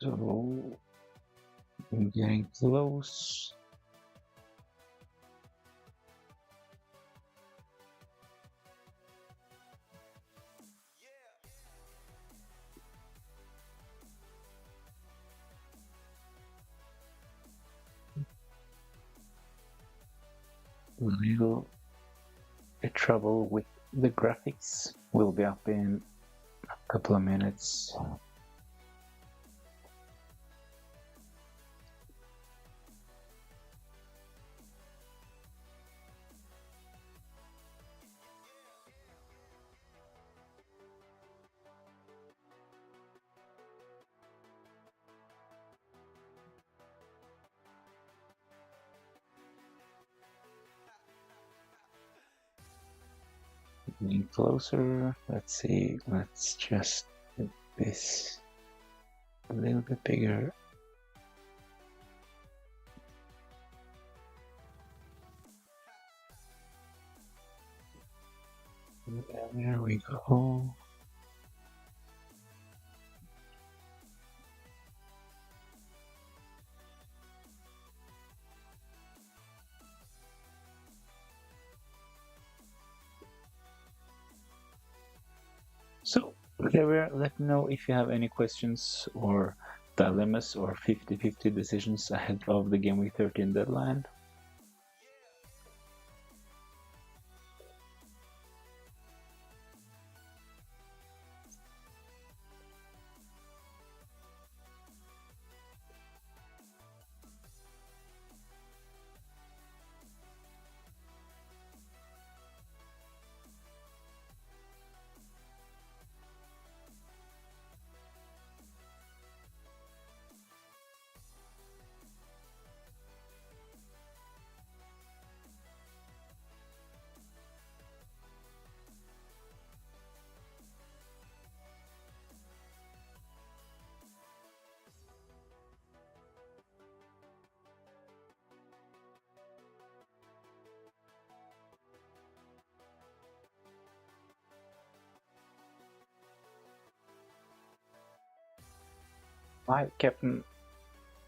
So I'm getting close. Little trouble with the graphics. Will be up in a couple of minutes. Getting closer. Let's see. Let's just get this a little bit bigger. There we go. So, let me know if you have any questions or dilemmas or 50-50 decisions ahead of the Game Week 13 deadline. My captain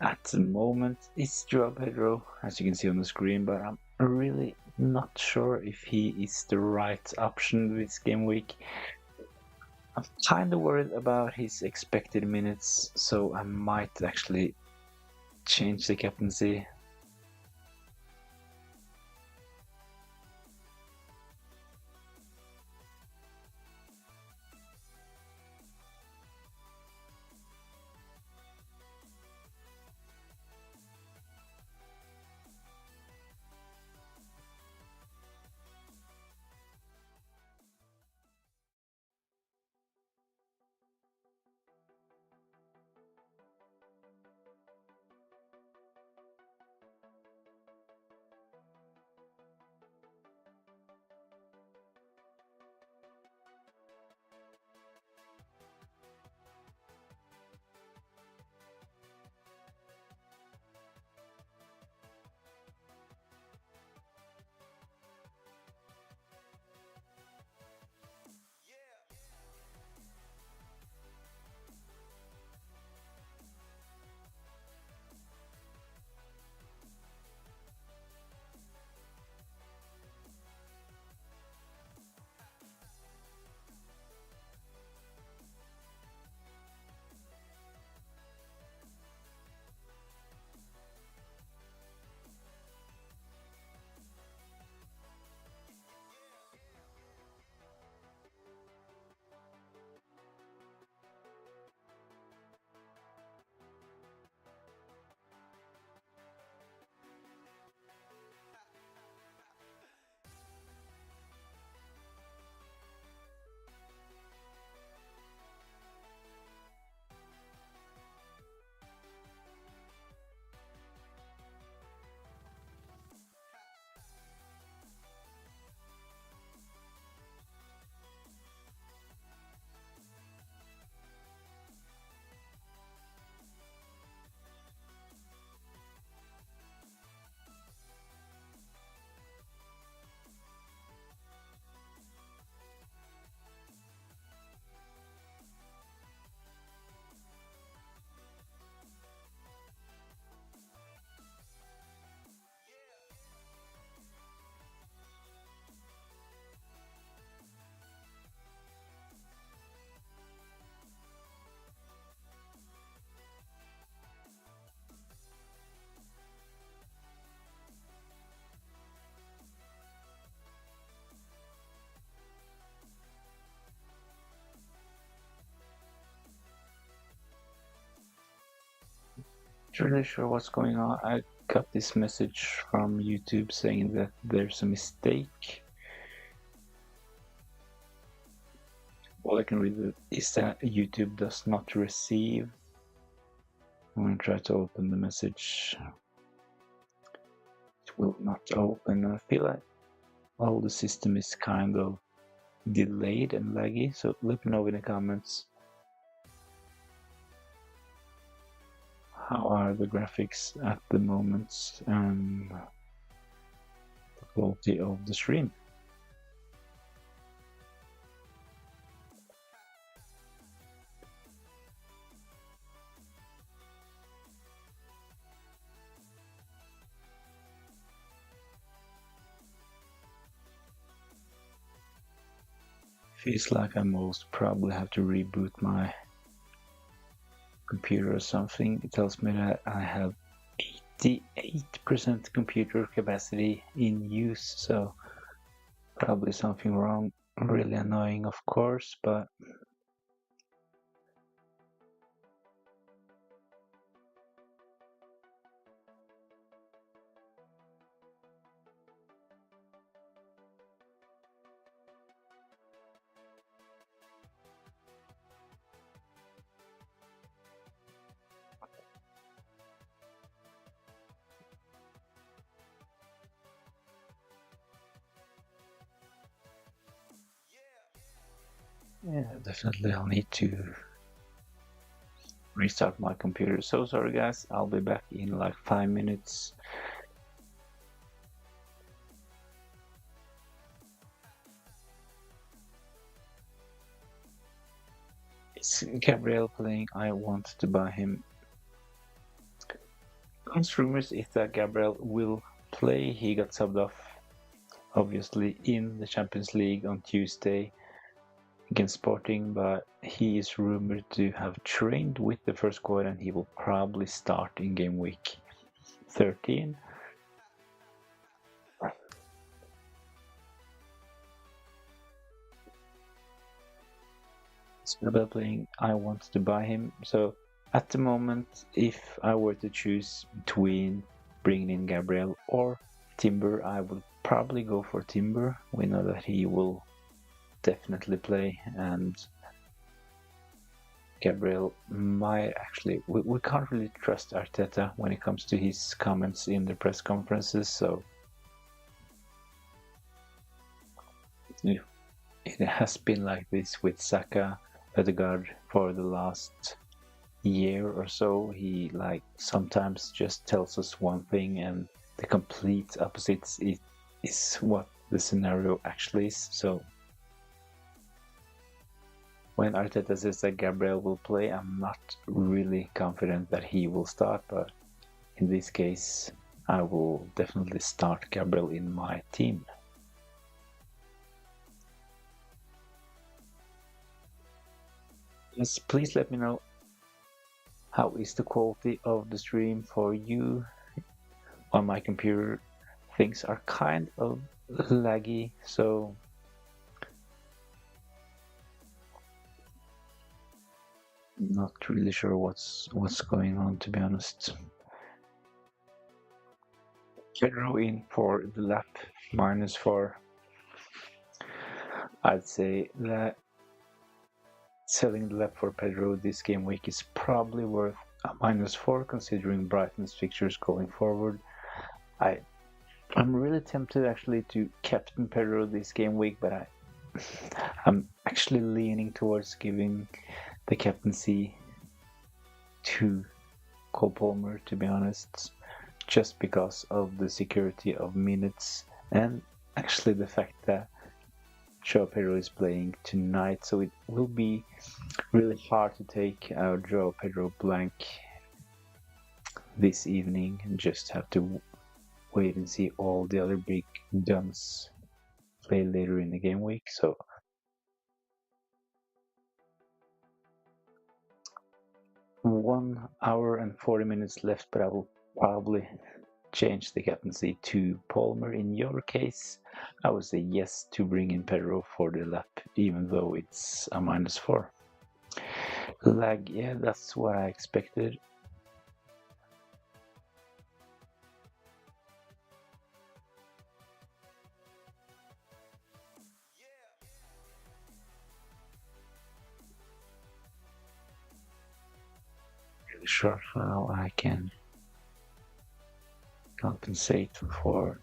at the moment is Joao Pedro, as you can see on the screen, but I'm really not sure if he is the right option this game week. I'm kind of worried about his expected minutes, so I might actually change the captaincy. Not really sure what's going on. I got this message from YouTube saying that there's a mistake. All I can read is that YouTube does not receive. I'm going to try to open the message. It will not open. I feel like all the system is kind of delayed and laggy, so let me know in the comments. How are the graphics at the moment and the quality of the stream? Feels like I most probably have to reboot my computer or something. It tells me that I have 88% computer capacity in use, so probably something wrong. Really annoying, of course, but yeah, definitely I'll need to restart my computer. So sorry guys, I'll be back in like 5 minutes. Is Gabriel playing? I want to buy him. Comes rumors is that Gabriel will play. He got subbed off, obviously, in the Champions League on Tuesday against Sporting, but he is rumored to have trained with the first squad and he will probably start in game week 13. Gabriel playing, I want to buy him. So at the moment, if I were to choose between bringing in Gabriel or Timber, I would probably go for Timber. We know that he will definitely play, and Gabriel might actually. We can't really trust Arteta when it comes to his comments in the press conferences, so it has been like this with Saka, Ødegaard for the last year or so. He like sometimes just tells us one thing and the complete opposite is what the scenario actually is. So when Arteta says that Gabriel will play, I'm not really confident that he will start, but in this case I will definitely start Gabriel in my team. Yes, please let me know how is the quality of the stream for you. On my computer things are kind of laggy, so not really sure what's going on, to be honest. Pedro in for the lap -4. I'd say that selling the lap for Pedro this game week is probably worth a -4 considering Brighton's fixtures going forward. I'm really tempted actually to captain Pedro this game week, but I'm actually leaning towards giving the captaincy to Cole Palmer, to be honest, just because of the security of minutes and actually the fact that Joao Pedro is playing tonight, so it will be really hard to take our Joao Pedro blank this evening and just have to wait and see all the other big guns play later in the game week. So 1 hour and 40 minutes left, but I will probably change the captaincy to Palmer. In your case, I would say yes to bring in Pedro for the lap, even though it's a -4. Lag, yeah, that's what I expected. really sure how I can compensate for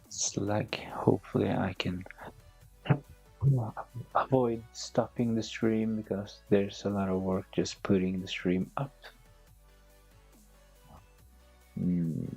slag. Hopefully I can avoid stopping the stream because there's a lot of work just putting the stream up. Mm.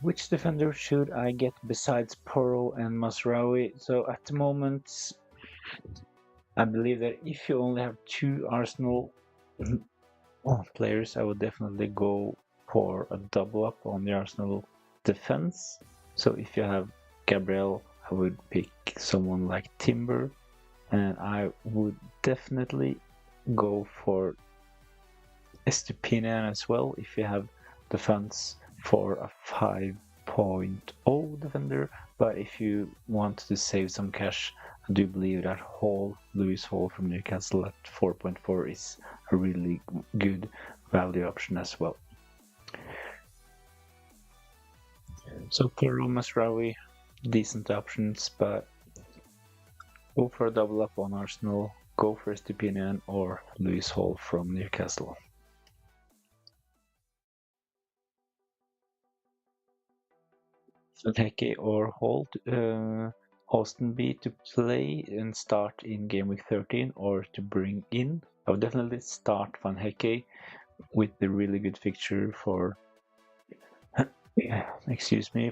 Which defender should I get besides Pearl and Masraoui? So at the moment, I believe that if you only have two Arsenal players, I would definitely go for a double up on the Arsenal defense. So if you have Gabriel, I would pick someone like Timber, and I would definitely go for Estupinian as well if you have the funds for a 5.0 defender. But if you want to save some cash, I do believe that Lewis Hall from Newcastle at 4.4 is a really good value option as well. So Pearl Masraoui, decent options, but go for a double up on Arsenal, go for Estupinian or Lewis Hall from Newcastle. Heke or hold Austin B to play and start in game week 13 or to bring in. I would definitely start Van Heke with the really good fixture for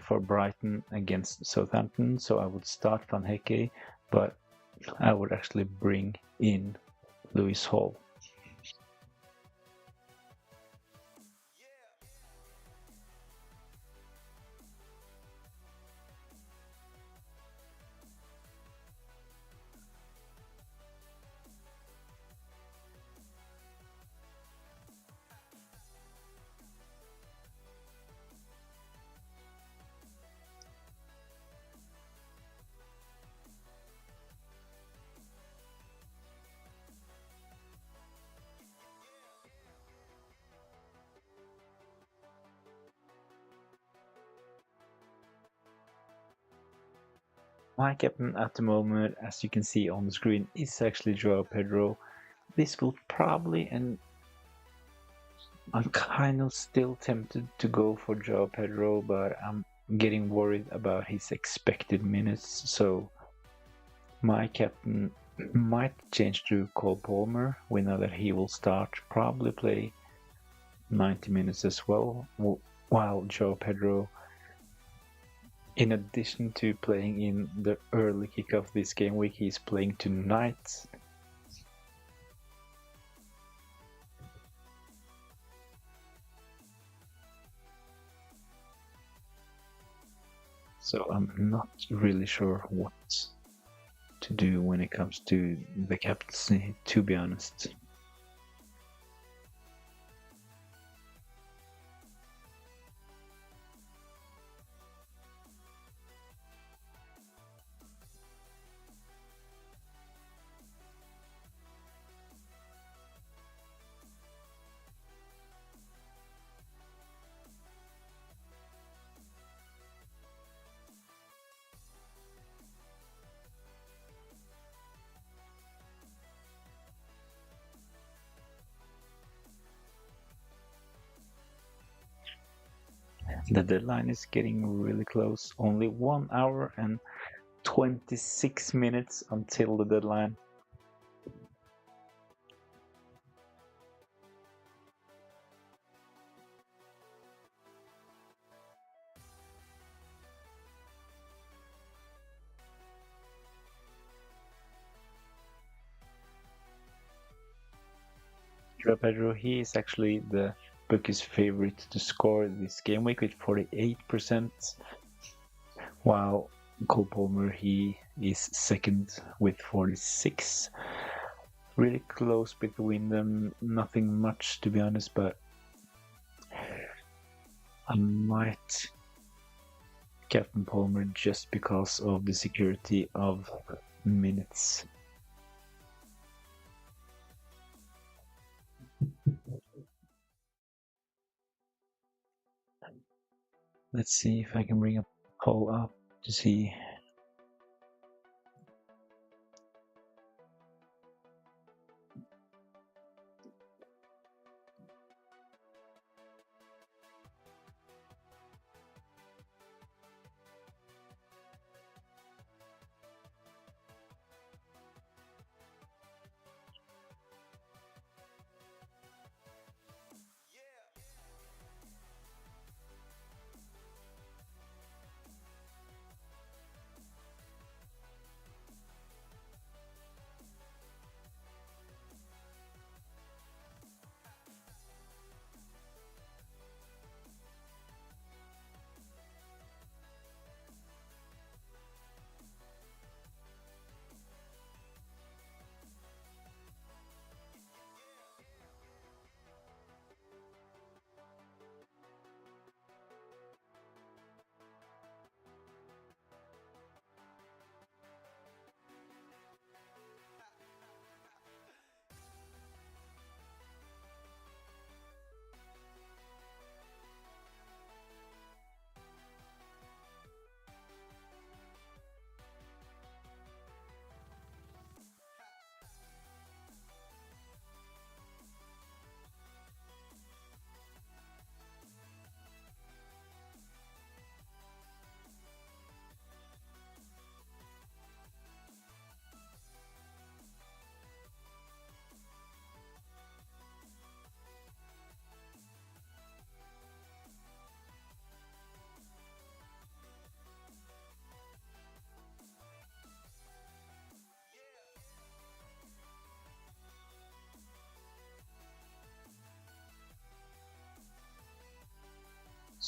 for Brighton against Southampton. So I would start Van Heke, but I would actually bring in Lewis Hall. My captain at the moment, as you can see on the screen, is actually Joao Pedro. This will probably, and I'm kind of still tempted to go for Joao Pedro, but I'm getting worried about his expected minutes. So my captain might change to Cole Palmer. We know that he will start, probably play 90 minutes as well, while Joao Pedro, in addition to playing in the early kickoff this game week, he's playing tonight. So I'm not really sure what to do when it comes to the captaincy, to be honest. The deadline is getting really close. Only 1 hour and 26 minutes until the deadline. Joao Pedro, he is actually the bookie's favorite to score this game week with 48%, while Cole Palmer, he is second with 46. Really close between them, nothing much to be honest, but I might Captain Palmer just because of the security of minutes. Let's see if I can bring a poll up to see.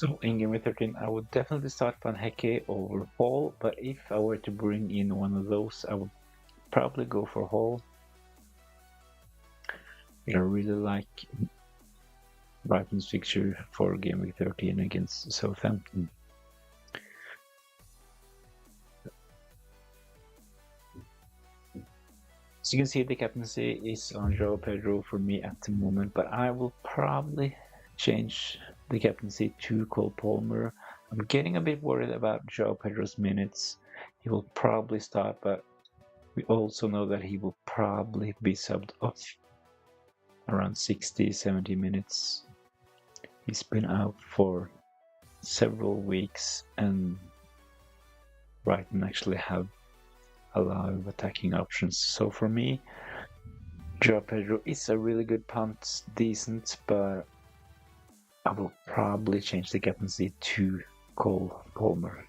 So in gameweek 13, I would definitely start Van Hecke over Hall, but if I were to bring in one of those, I would probably go for Hall. I really like Brighton's fixture for gameweek 13 against Southampton. So you can see the captaincy is on Joao Pedro for me at the moment, but I will probably change the captaincy to Cole Palmer. I'm getting a bit worried about Joao Pedro's minutes. He will probably start, but we also know that he will probably be subbed off around 60-70 minutes. He's been out for several weeks, and Brighton actually have a lot of attacking options. So for me, Joao Pedro is a really good punt, decent, but I will probably change the captaincy to Cole Palmer.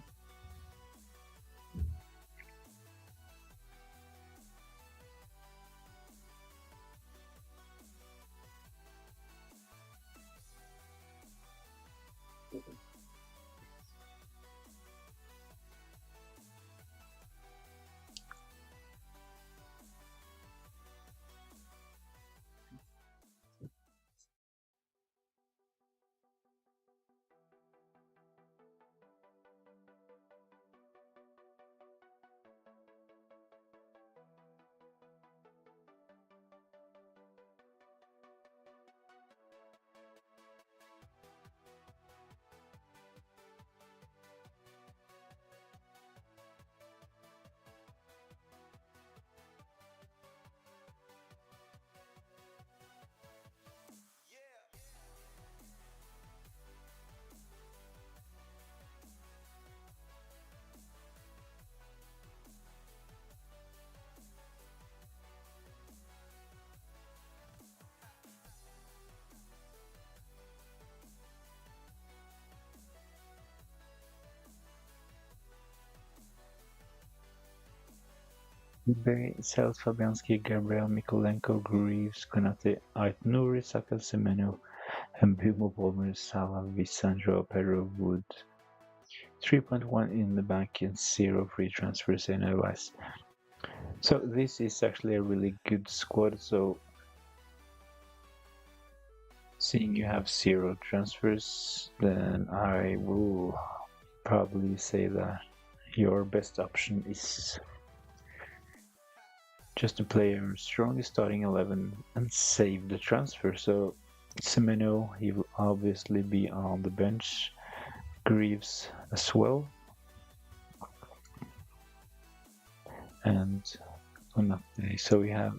Bay, Sels, Fabianski, Gabriel, Mikolenko, Greaves, Konate, Ait Nouri, Saka, Semeno, and Bumo, Palmer, Salah, Visandro, Pedro, Wood. 3.1 in the bank and 0 free transfers and otherwise. So this is actually a really good squad. So seeing you have 0 transfers, then I will probably say that your best option is just to play your strongest starting 11 and save the transfer. So Semeno, he will obviously be on the bench. Greaves as well. And Konate. So we have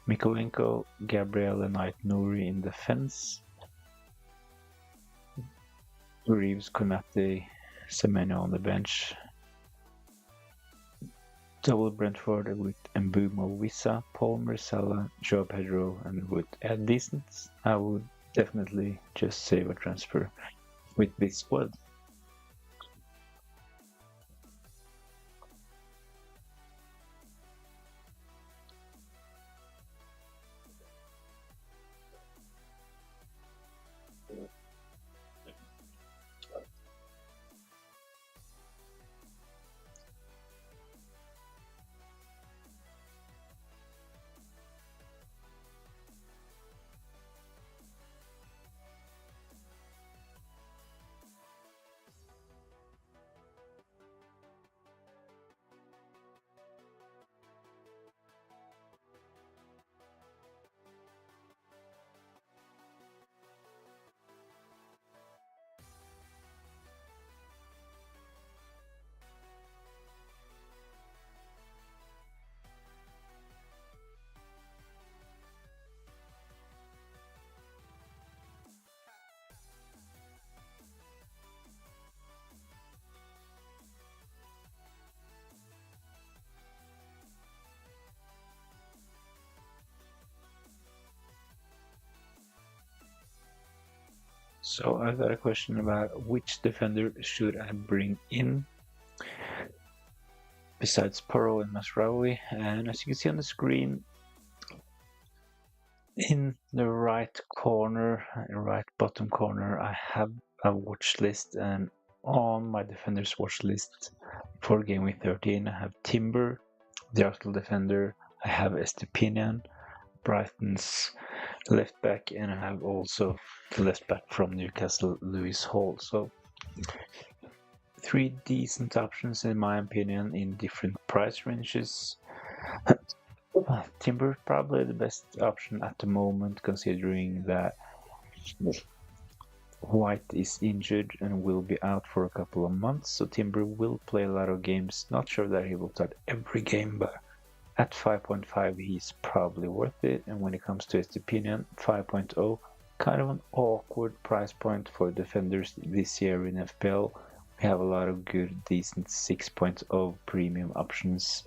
Mikolenko, Gabriel, and Ait Nouri in defense. Greaves, Konate, Semeno on the bench. Double Brentford with Mbumo, Wissa, Palmer, Salah, Joao Pedro, and Wood. At decent, I would definitely just save a transfer with this squad. So I've got a question about which defender should I bring in besides Porro and Masraoui. And as you can see on the screen, in the right corner, right bottom corner, I have a watch list, and on my defenders watch list for game week 13, I have Timber, the Arsenal defender. I have Estepinian, Brighton's left back, and I have also the left back from Newcastle, Lewis Hall. So three decent options in my opinion in different price ranges. Timber probably the best option at the moment, considering that White is injured and will be out for a couple of months, so Timber will play a lot of games. Not sure that he will start every game, but at 5.5 he's probably worth it. And when it comes to his opinion, 5.0, kind of an awkward price point for defenders this year in FPL. We have a lot of good, decent 6.0 premium options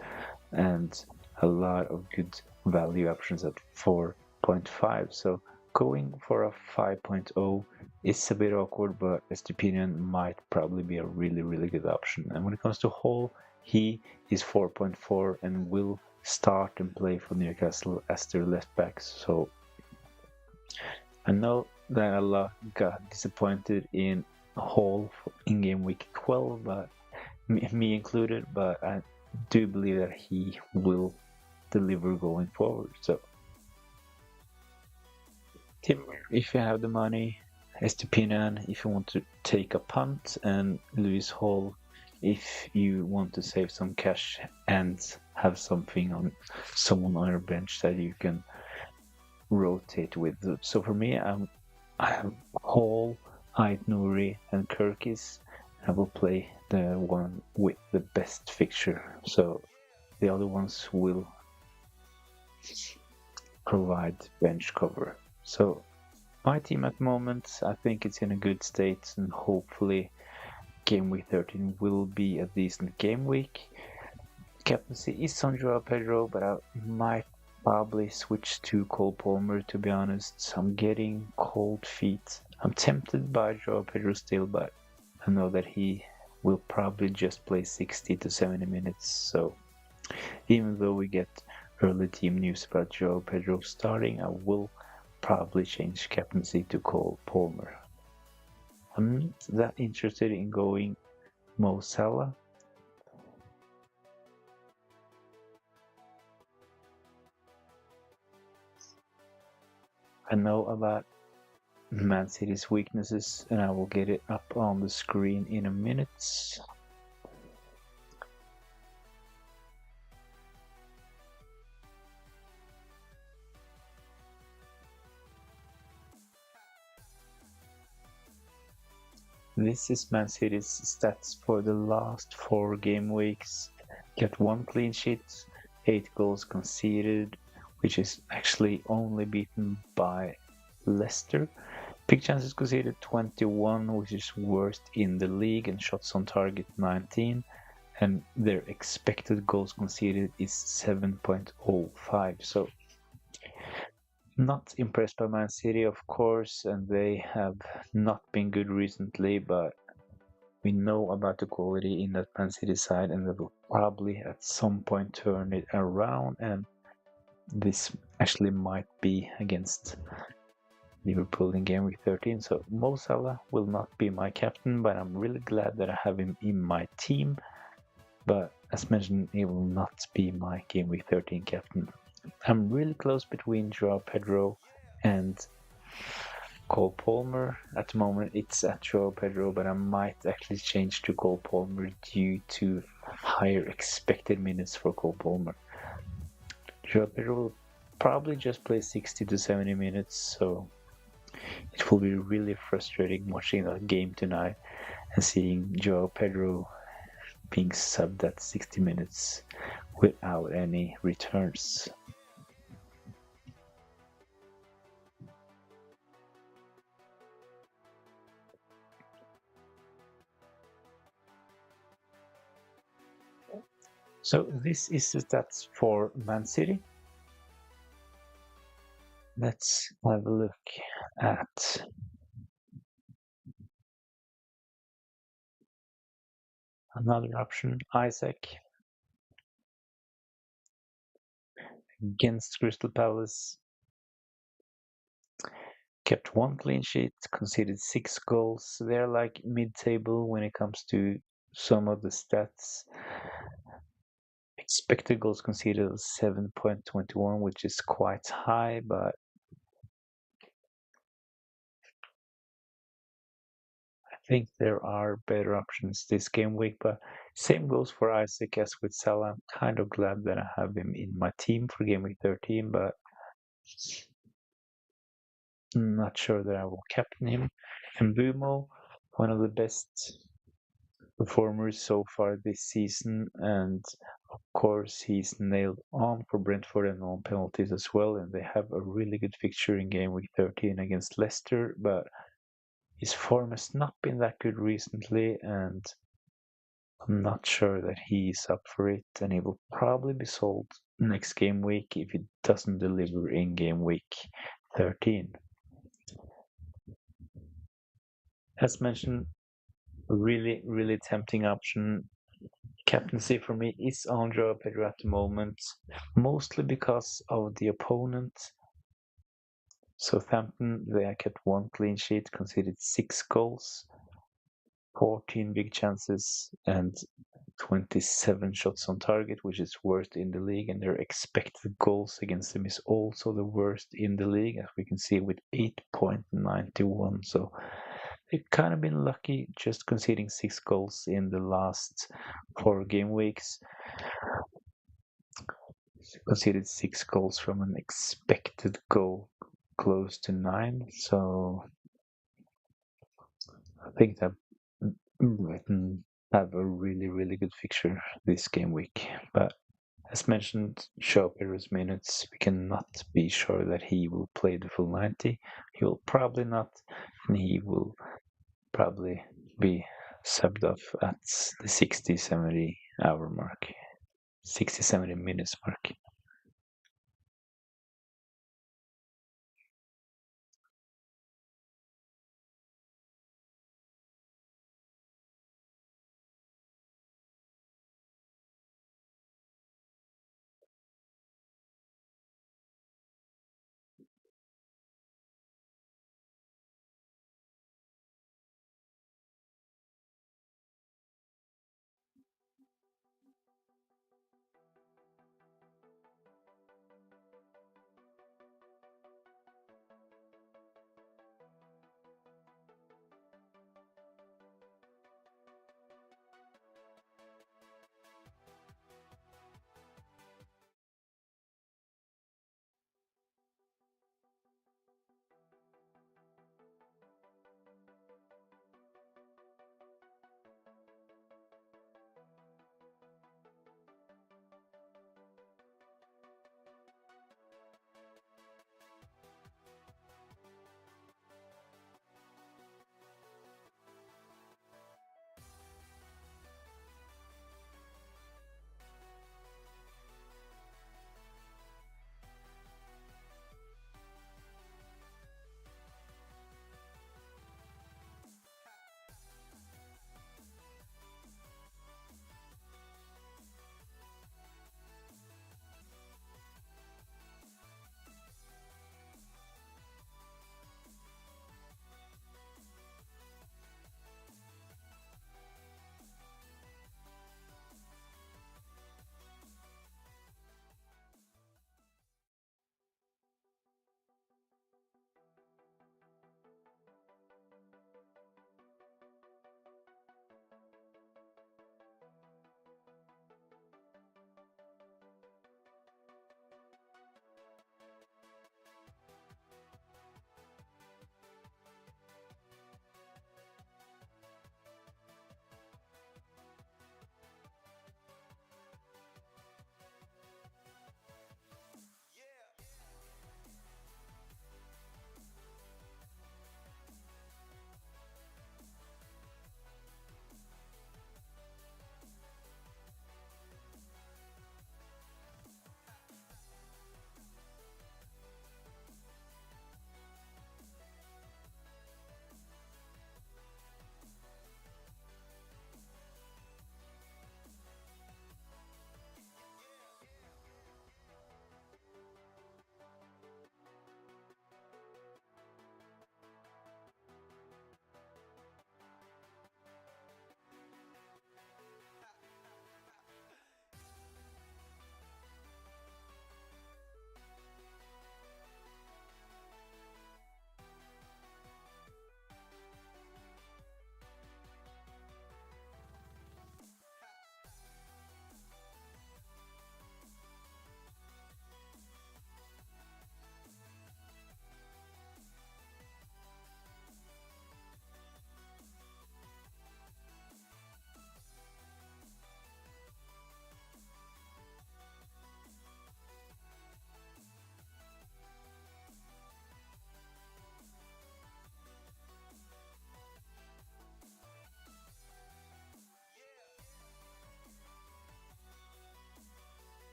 and a lot of good value options at 4.5. So going for a 5.0 is a bit awkward, but Estepinian might probably be a really, really good option. And when it comes to Hall, he is 4.4 and will start and play for Newcastle as their left back. So I know that a lot got disappointed in Hall in game week 12, but me included, but I do believe that he will deliver going forward. So Timber, if you have the money, Estepinian if you want to take a punt, and Lewis Hall if you want to save some cash and have someone on your bench that you can rotate with. So for me, I have Hall, Ait Nouri, and Kirkis. I will play the one with the best fixture. So the other ones will provide bench cover. So my team at the moment, I think it's in a good state, and hopefully game week 13 will be a decent game week. Captaincy is on Joao Pedro, but I might probably switch to Cole Palmer, to be honest. I'm getting cold feet. I'm tempted by Joao Pedro still, but I know that he will probably just play 60 to 70 minutes. So even though we get early team news about Joao Pedro starting, I will probably change captaincy to Cole Palmer. I'm not that interested in going Mo Salah. I know about Man City's weaknesses, and I will get it up on the screen in a minute. This is Man City's stats for the last 4 game weeks. Got 1 clean sheet, 8 goals conceded, which is actually only beaten by Leicester. Big chances conceded 21, which is worst in the league, and shots on target 19. And their expected goals conceded is 7.05. So not impressed by Man City, of course, and they have not been good recently, but we know about the quality in that Man City side, and they will probably at some point turn it around, and this actually might be against Liverpool in game week 13. So Mo Salah will not be my captain, but I'm really glad that I have him in my team. But as mentioned, he will not be my game week 13 captain. I'm really close between Joao Pedro and Cole Palmer. At the moment, it's at Joao Pedro, but I might actually change to Cole Palmer due to higher expected minutes for Cole Palmer. Joao Pedro will probably just play 60 to 70 minutes, so it will be really frustrating watching that game tonight and seeing Joao Pedro being subbed at 60 minutes without any returns. So this is the stats for Man City. Let's have a look at another option, Isaac against Crystal Palace. kept one clean sheet, conceded 6 goals. They're like mid-table when it comes to some of the stats. Expected goals conceded of 7.21, which is quite high, but I think there are better options this game week. But same goes for Isaac as with Salah. I'm kind of glad that I have him in my team for game week 13, but I'm not sure that I will captain him. And Bumo, one of the best performers so far this season, and of course he's nailed on for Brentford and on penalties as well, and they have a really good fixture in game week 13 against Leicester, but his form has not been that good recently, and I'm not sure that he's up for it, and he will probably be sold next game week if he doesn't deliver in game week 13. As mentioned, a really, really tempting option. Captaincy for me is on Joao Pedro at the moment, mostly because of the opponent. Southampton, they kept one clean sheet, conceded 6 goals, 14 big chances, and 27 shots on target, which is worst in the league. And their expected goals against them is also the worst in the league, as we can see with 8.91. So they've kind of been lucky just conceding 6 goals in the last 4 game weeks. Conceded 6 goals from an expected goal close to 9. So I think that Brighton have a really, really good fixture this game week. But as mentioned, Shaw Pedro's minutes, we cannot be sure that he will play the full 90. He will probably not, and he will probably be subbed off at the 60-70 hour mark, 60-70 minutes mark.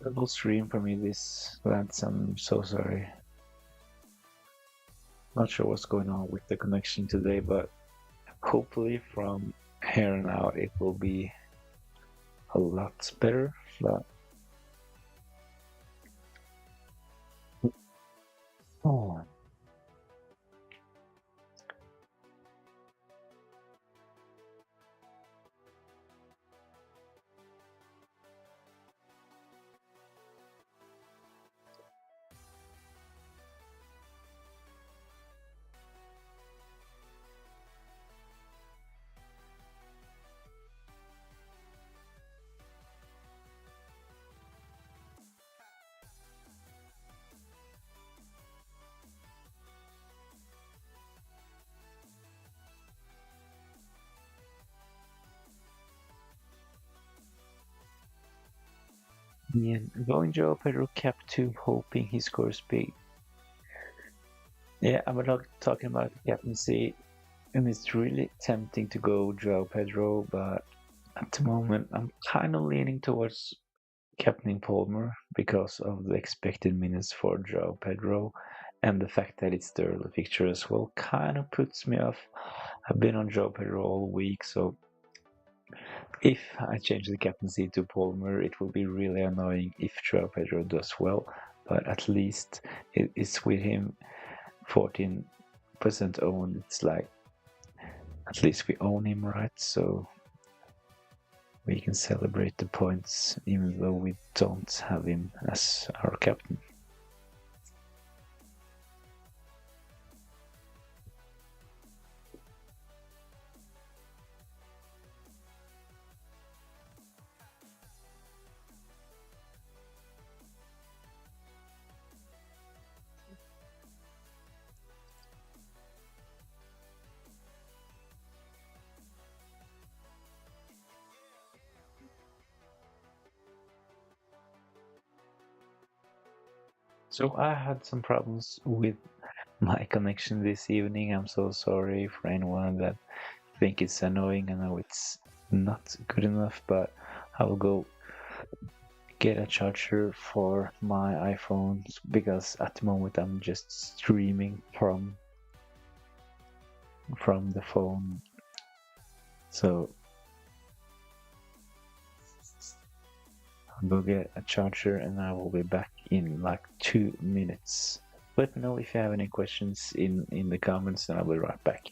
Double stream for me this lads. I'm so sorry. Not sure what's going on with the connection today, but hopefully from here on out it will be a lot better. But oh. Yeah, going Joe Pedro cap 2, hoping he scores big. Yeah, I'm not talking about the captaincy, and it's really tempting to go Joao Pedro, but at the moment I'm kind of leaning towards captaining Palmer because of the expected minutes for Joao Pedro, and the fact that it's the early fixture as well kind of puts me off. I've been on Joao Pedro all week, so if I change the captaincy to Palmer, it will be really annoying if Joao Pedro does well, but at least it's with him 14% owned. It's like, at least we own him, right? So we can celebrate the points even though we don't have him as our captain. So I had some problems with my connection this evening. I'm so sorry for anyone that think it's annoying. I know it's not good enough, but I will go get a charger for my iPhone because at the moment I'm just streaming from the phone. So I'll go get a charger and I will be back in like 2 minutes. Let me know if you have any questions in the comments and I'll be right back.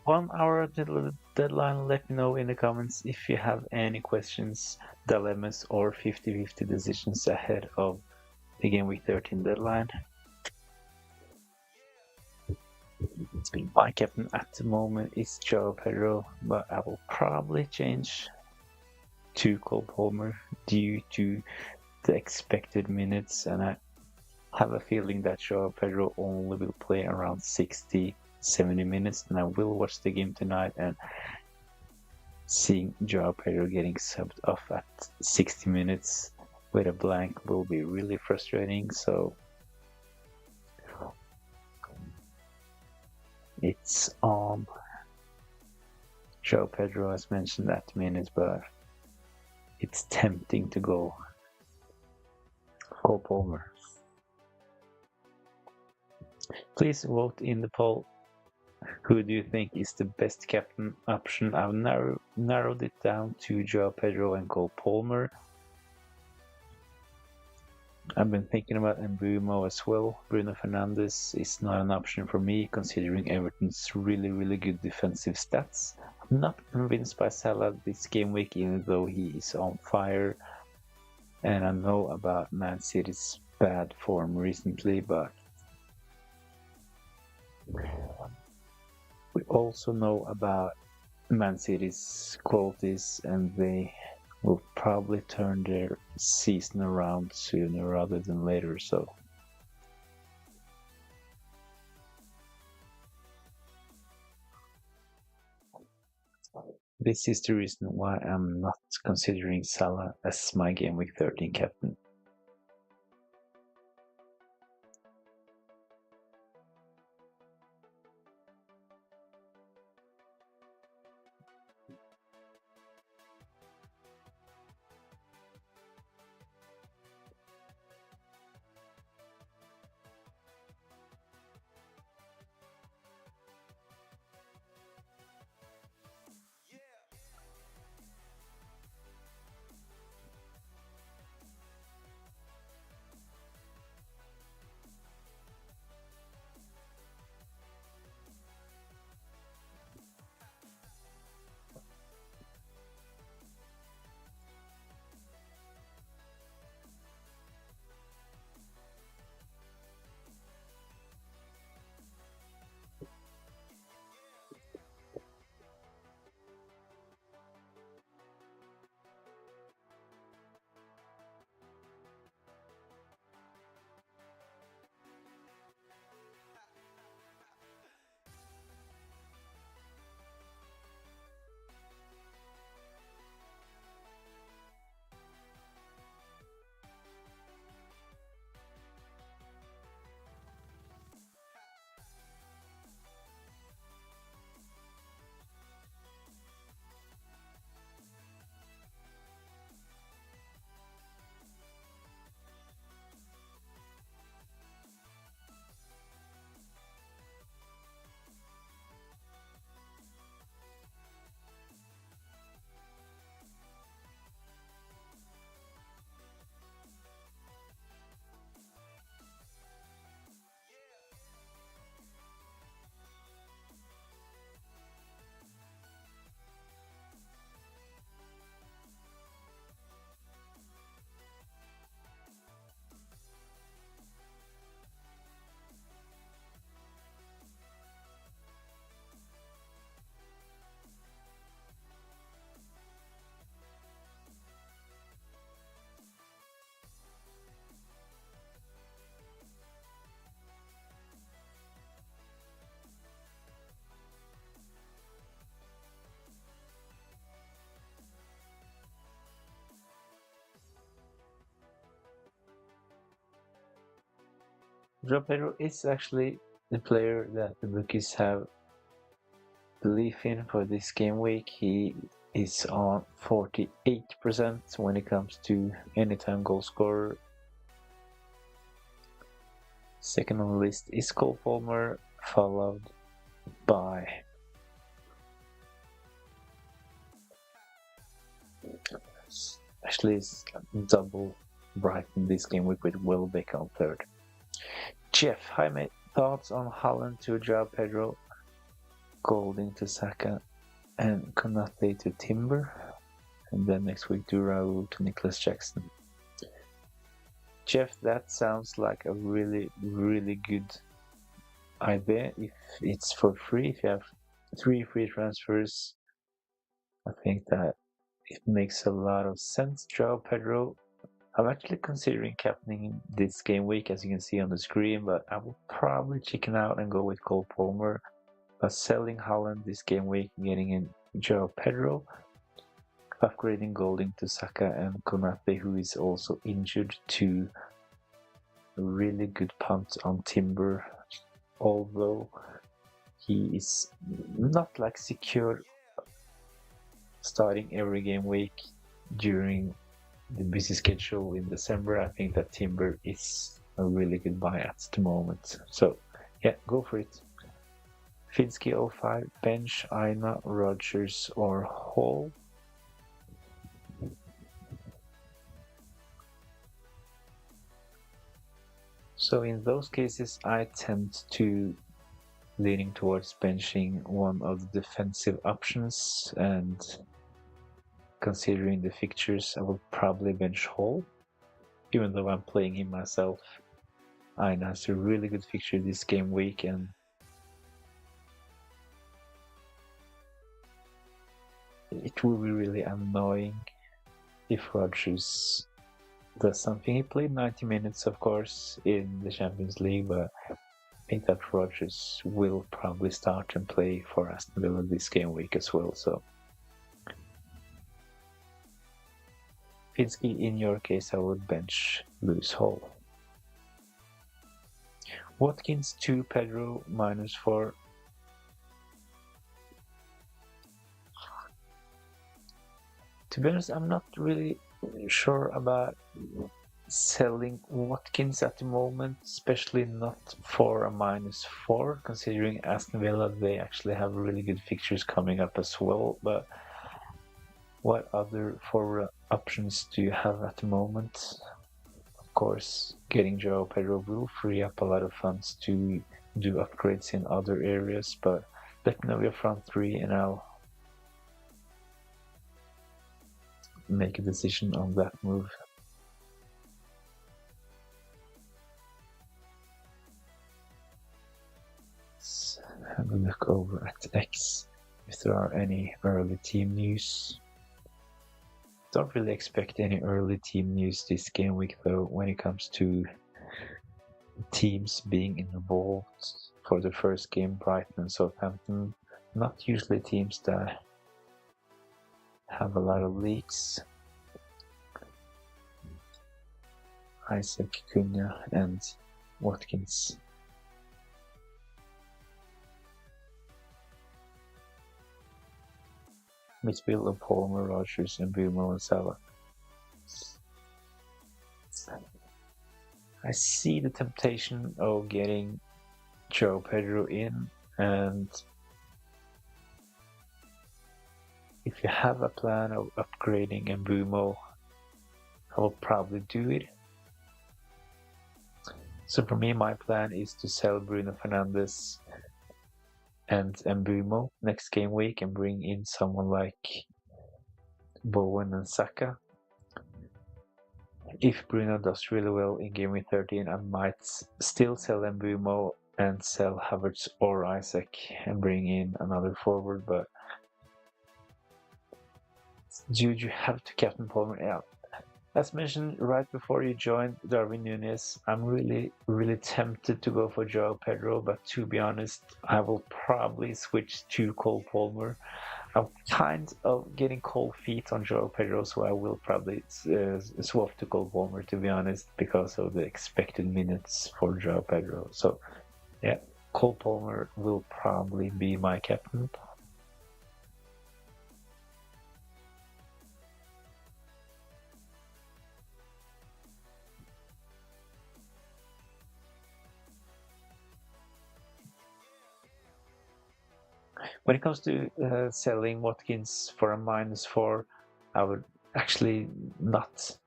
1 hour until the deadline. Let me know in the comments if you have any questions, dilemmas, or 50-50 decisions ahead of the Game Week 13 deadline. My captain at the moment is Joe Pedro, but I will probably change to Cole Palmer due to the expected minutes, and I have a feeling that Joao Pedro only will play around 60-70 minutes, and I will watch the game tonight, and seeing Joao Pedro getting subbed off at 60 minutes with a blank will be really frustrating, so it's on Joao Pedro as mentioned at the minute, but it's tempting to go Cole Palmer. Please vote in the poll. Who do you think is the best captain option? I've narrowed it down to Joao Pedro and Cole Palmer. I've been thinking about Mbumo as well. Bruno Fernandes is not an option for me, considering Everton's really good defensive stats. I'm not convinced by Salah this game week, even though he is on fire. And I know about Man City's bad form recently, but we also know about Man City's qualities, and they will probably turn their season around sooner rather than later, so this is the reason why I'm not considering Salah as my Game Week 13 captain. Joao Pedro is actually the player that the bookies have belief in for this game week. He is on 48% when it comes to anytime goal scorer. Second on the list is Cole Palmer, followed by actually it's double Brighton this game week with Welbeck on third. Jeff, hi mate. Thoughts on Haaland to Joao Pedro? Golding to Saka and Konate to Timber. And then next week do Raul to Nicholas Jackson. Jeff, that sounds like a really, really good idea. If it's for free, if you have 3 free transfers, I think that it makes a lot of sense. Joao Pedro, I'm actually considering captaining this game week, as you can see on the screen, but I will probably chicken out and go with Cole Palmer. But selling Haaland this game week, getting in Joao Pedro, upgrading Golding to Saka and Konate, who is also injured, to a really good punt on Timber, although he is not like secure starting every game week during the busy schedule in December. I think that Timber is a really good buy at the moment. So yeah, go for it. Finsky 05, bench, Aina, Rogers or Hall. So in those cases, I tend to leaning towards benching one of the defensive options, and considering the fixtures, I will probably bench Hall, even though I'm playing him myself. Aina has a really good fixture this game week, and it will be really annoying if Rogers does something. He played 90 minutes, of course, in the Champions League, but I think that Rogers will probably start and play for Aston Villa this game week as well. So, Finsky, in your case, I would bench Lewis Hall. Watkins 2, Pedro -4. To be honest, I'm not really sure about selling Watkins at the moment, especially not for a -4, considering Aston Villa, they actually have really good fixtures coming up as well. But what other forward options do you have at the moment? Of course, getting Joao Pedro will free up a lot of funds to do upgrades in other areas, but let me know your front three and I'll make a decision on that move. Let's have a look over at X if there are any early team news. Don't really expect any early team news this game week though, when it comes to teams being involved for the first game. Brighton and Southampton, not usually teams that have a lot of leaks. Isaac, Cunha and Watkins. Midfield of Palmer, Rogers and Bumo and Salah. I see the temptation of getting Joao Pedro in, and if you have a plan of upgrading Mbumo, I will probably do it. So for me, my plan is to sell Bruno Fernandes and Mbumo next game week and bring in someone like Bowen and Saka. If Bruno does really well in game week 13, I might still sell Mbumo and sell Havertz or Isaac and bring in another forward, but dude, you have to captain Palmer out. As mentioned right before you joined, Darwin Núñez, I'm really, really tempted to go for Joao Pedro, but to be honest, I will probably switch to Cole Palmer. I'm kind of getting cold feet on Joao Pedro, so I will probably swap to Cole Palmer, to be honest, because of the expected minutes for Joao Pedro. So, yeah, Cole Palmer will probably be my captain. When it comes to selling Watkins for a -4, I would actually not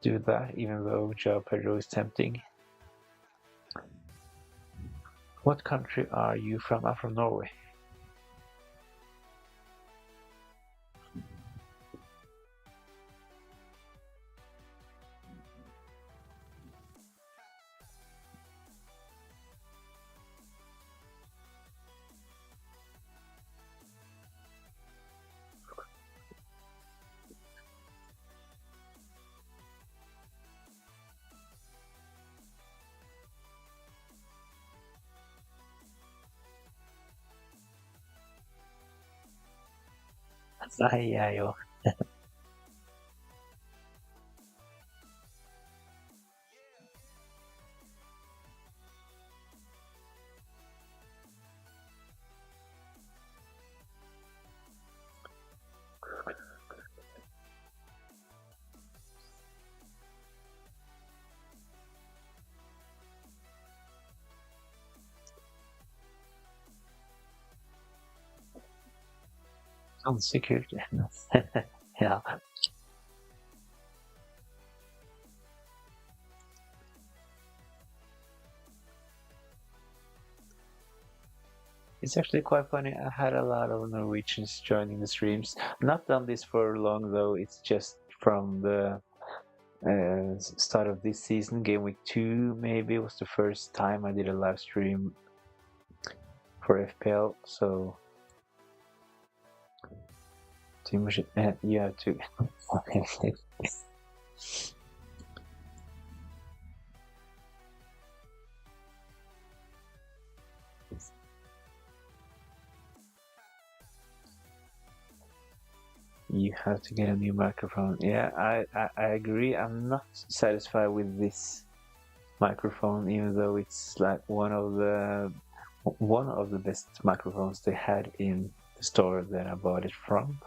do that, even though Joao Pedro is tempting. What country are you from? I'm from Norway. Ay, ay, oh. Unsecured. Yeah. It's actually quite funny. I had a lot of Norwegians joining the streams. Not done this for long though. It's just from the start of this season. Game week 2 maybe was the first time I did a live stream for FPL. So too much. You have to. You have to get a new microphone. Yeah, I agree. I'm not satisfied with this microphone, even though it's like one of the best microphones they had in the store that I bought it from.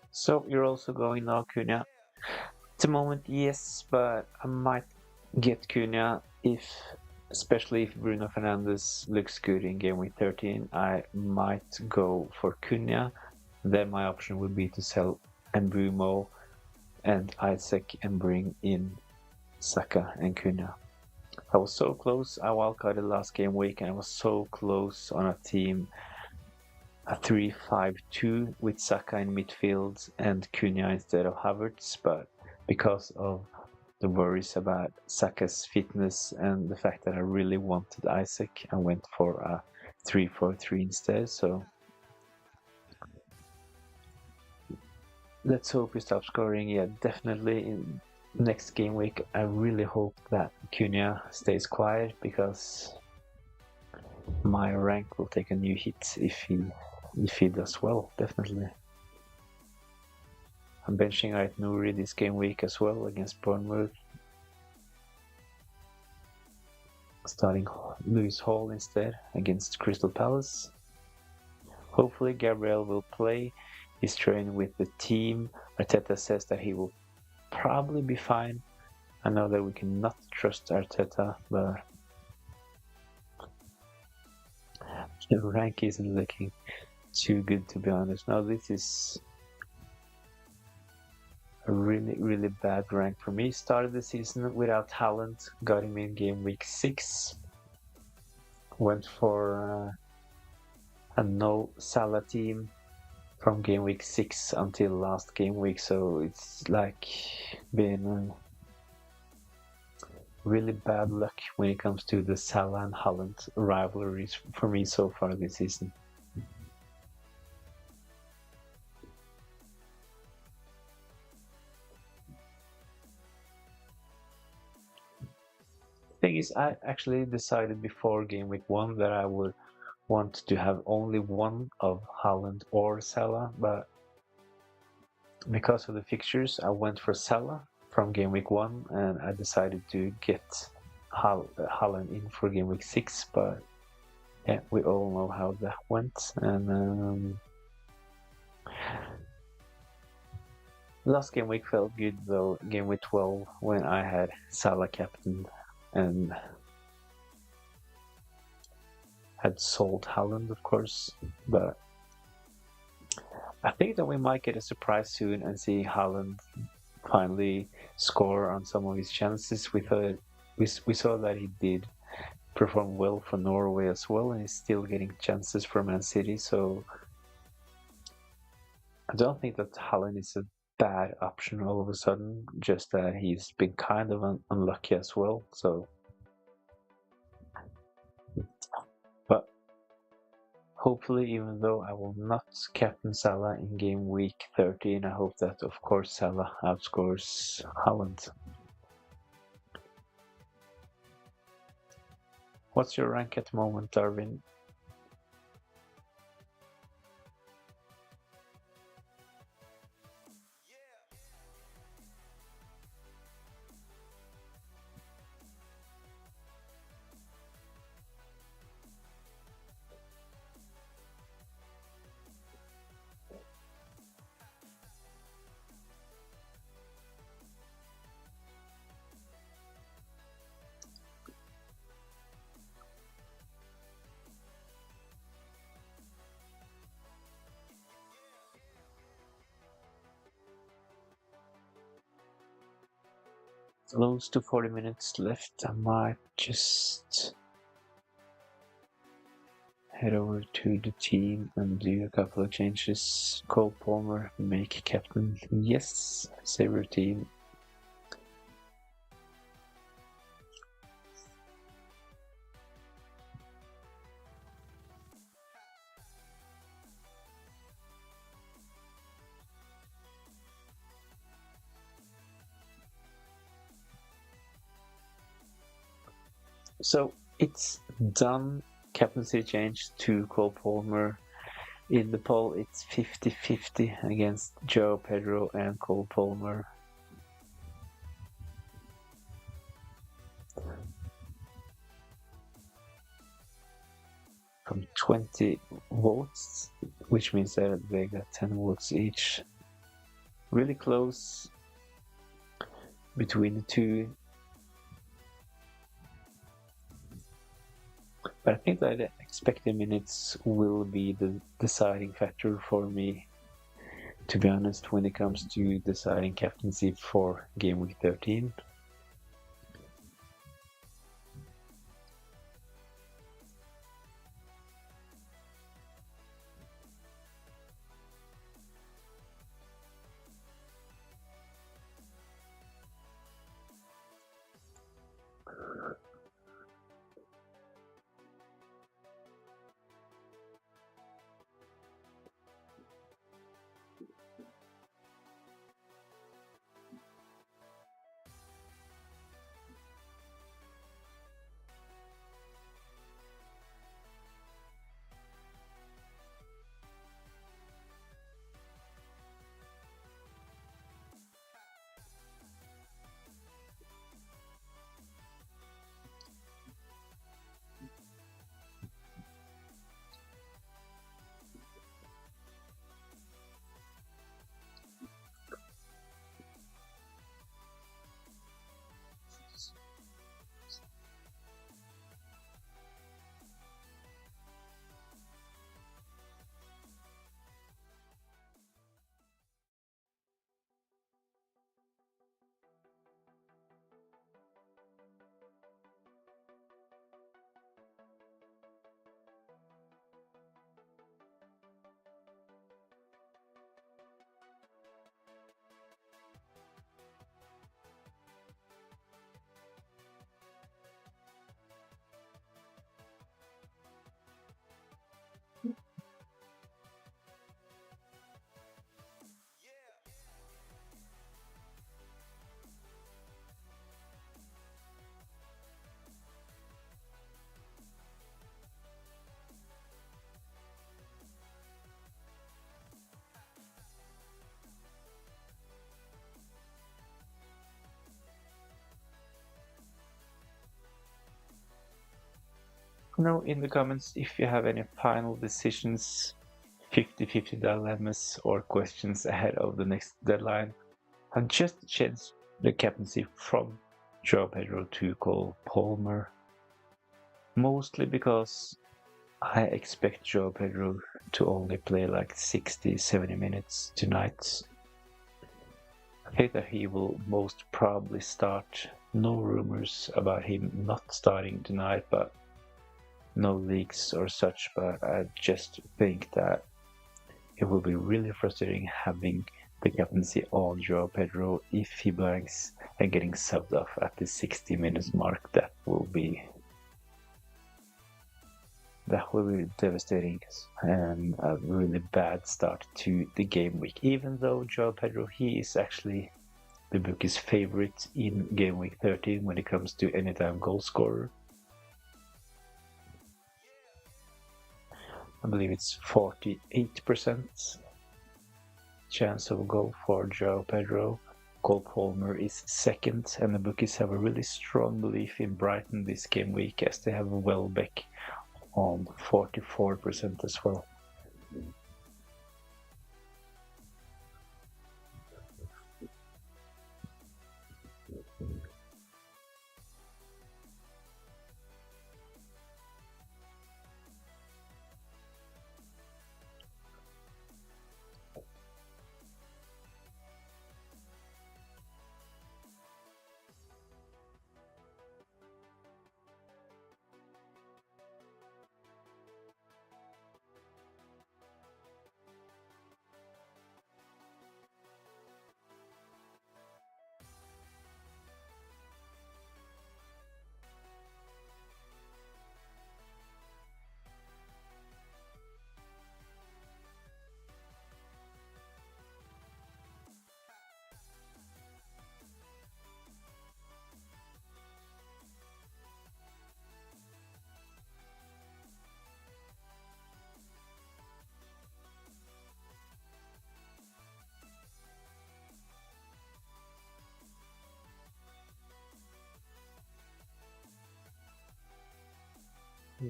So you're also going now, Cunha? At the moment, yes, but I might get Cunha especially if Bruno Fernandes looks good in game week 13. I might go for Cunha. Then my option would be to sell Mbumo and Isaac and bring in Saka and Cunha. I was so close. I wildcarded last game week and I was so close on a team, a 3-5-2 with Saka in midfield and Cunha instead of Havertz, but because of the worries about Saka's fitness and the fact that I really wanted Isaac, I went for a 3-4-3 instead. So let's hope we stop scoring. Yeah, definitely in next game week. I really hope that Cunha stays quiet because my rank will take a new hit if he does well. Definitely. I'm benching Ait Nouri this game week as well against Bournemouth. Starting Lewis Hall instead against Crystal Palace. Hopefully Gabriel will play. He's training with the team. Arteta says that he will probably be fine. I know that we cannot trust Arteta, but the rank isn't looking too good, to be honest. Now this is a really, really bad rank for me. Started the season without Haaland, got him in game week 6. Went for a no Salah team from game week 6 until last game week, so it's like been really bad luck when it comes to the Salah and Haaland rivalries for me so far this season. Thing is, I actually decided before game week 1 that I would want to have only one of Haaland or Salah, but because of the fixtures, I went for Salah from game week 1, and I decided to get Haaland in for game week 6, but yeah, we all know how that went. And last game week felt good though. Game week 12, when I had Salah captain and had sold Haaland, of course. But I think that we might get a surprise soon and see Haaland finally score on some of his chances. We saw that he did perform well for Norway as well, and he's still getting chances for Man City. So I don't think that Haaland is a bad option all of a sudden, just that he's been kind of unlucky as well. So, but hopefully, even though I will not captain Salah in game week 13, I hope that, of course, Salah outscores Haaland. What's your rank at the moment, Darwin? Close to 40 minutes left. I might just head over to the team and do a couple of changes. Cole Palmer, make captain. Yes, save routine. So it's done. Captaincy change to Cole Palmer. In the poll, it's 50-50 against Joe Pedro and Cole Palmer. From 20 votes, which means that they got 10 votes each. Really close between the two. But I think that expected minutes will be the deciding factor for me, to be honest, when it comes to deciding captaincy for game week 13. know in the comments if you have any final decisions, 50-50 dilemmas, or questions ahead of the next deadline. I've just changed the captaincy from Joe Pedro to Cole Palmer, mostly because I expect Joe Pedro to only play like 60-70 minutes tonight. I think that he will most probably start. No rumors about him not starting tonight, but no leaks or such. But I just think that it will be really frustrating having the captaincy on Joao Pedro if he blanks and getting subbed off at the 60 minutes mark. That will be devastating and a really bad start to the game week. Even though Joao Pedro, he is actually the bookie's favorite in game week 13 when it comes to anytime goal scorer. I believe it's 48% chance of a goal for Joao Pedro. Cole Palmer is second, and the bookies have a really strong belief in Brighton this game week as they have Welbeck on 44% as well.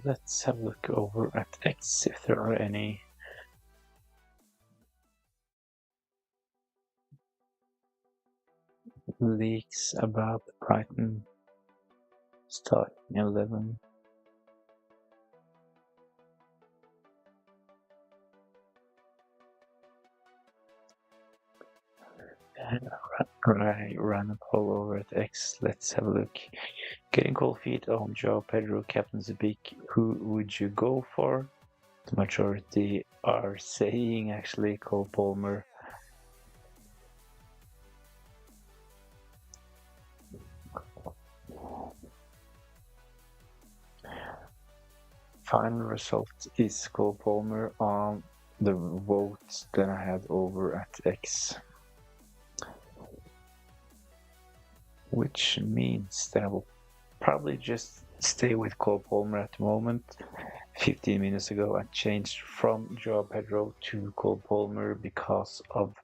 Let's have a look over at X if there are any leaks about Brighton starting 11. Run a poll over at X. Let's have a look. Getting cold feet on Joao Pedro, captain's pick. Who would you go for? The majority are saying actually Cole Palmer. Final result is Cole Palmer on the votes that I had over at X. Which means that I will probably just stay with Cole Palmer at the moment. 15 minutes ago I changed from Joao Pedro to Cole Palmer because of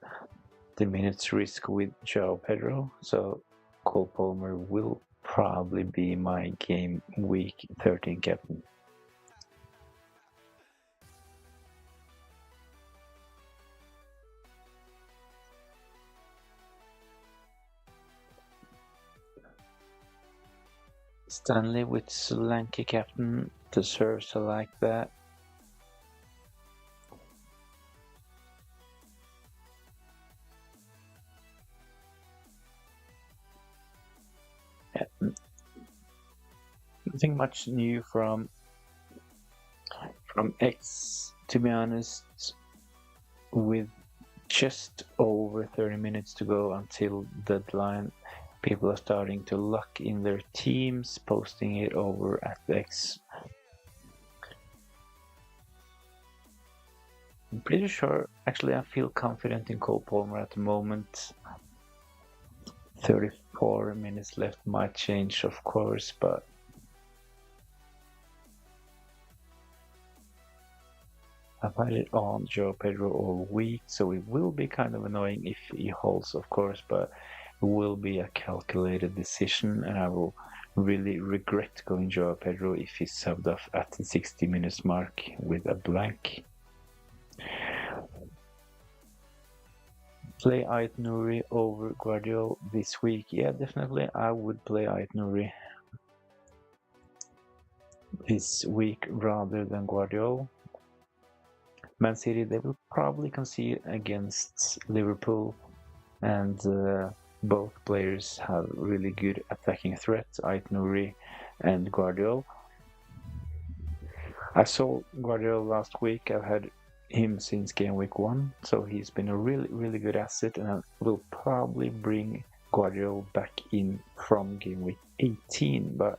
the minutes risk with Joao Pedro. So Cole Palmer will probably be my game week 13 captain. Stanley with Solanke captain deserves to like that. Yeah. Nothing much new from X, to be honest, with just over 30 minutes to go until deadline. People are starting to lock in their teams, posting it over at X. I'm pretty sure, actually I feel confident in Cole Palmer at the moment. 34 minutes left, might change of course, but I've had it on Joao Pedro all week, so it will be kind of annoying if he holds, of course, but it will be a calculated decision, and I will really regret going Joao Pedro if he's subbed off at the 60 minutes mark with a blank. Play Ait Nouri over Guardiola this week. Yeah, definitely I would play Ait Nouri this week rather than Guardiola. Man City, they will probably concede against Liverpool, and both players have really good attacking threats, Ait Nouri and Guardiola. I saw Guardiola last week. I've had him since game week 1, so he's been a really good asset, and I will probably bring Guardiola back in from game week 18, but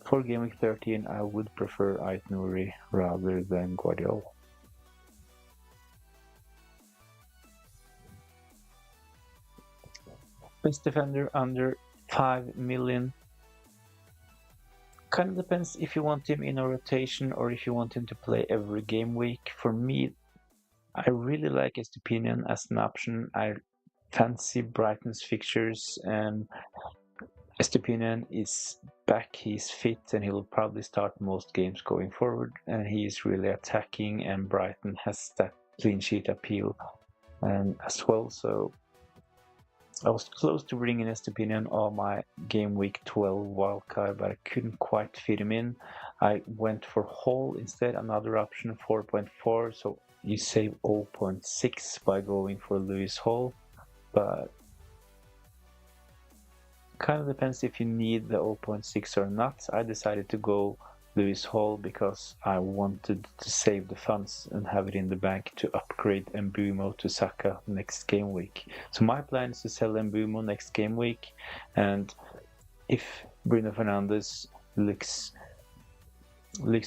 for game week 13 I would prefer Ait Nouri rather than Guardiola. Best defender under 5 million. Kind of depends if you want him in a rotation or if you want him to play every game week. For me, I really like Estupinian as an option. I fancy Brighton's fixtures, and Estupinian is back, he's fit, and he will probably start most games going forward, and he is really attacking, and Brighton has that clean sheet appeal as well, so I was close to bringing Estupinian on my game week 12 wildcard, but I couldn't quite fit him in. I went for Hall instead, another option, 4.4, so you save 0.6 by going for Lewis Hall, but kind of depends if you need the 0.6 or not. I decided to go Lewis Hall because I wanted to save the funds and have it in the bank to upgrade Mbumo to Saka next game week. So my plan is to sell Mbumo next game week, and if Bruno Fernandes looks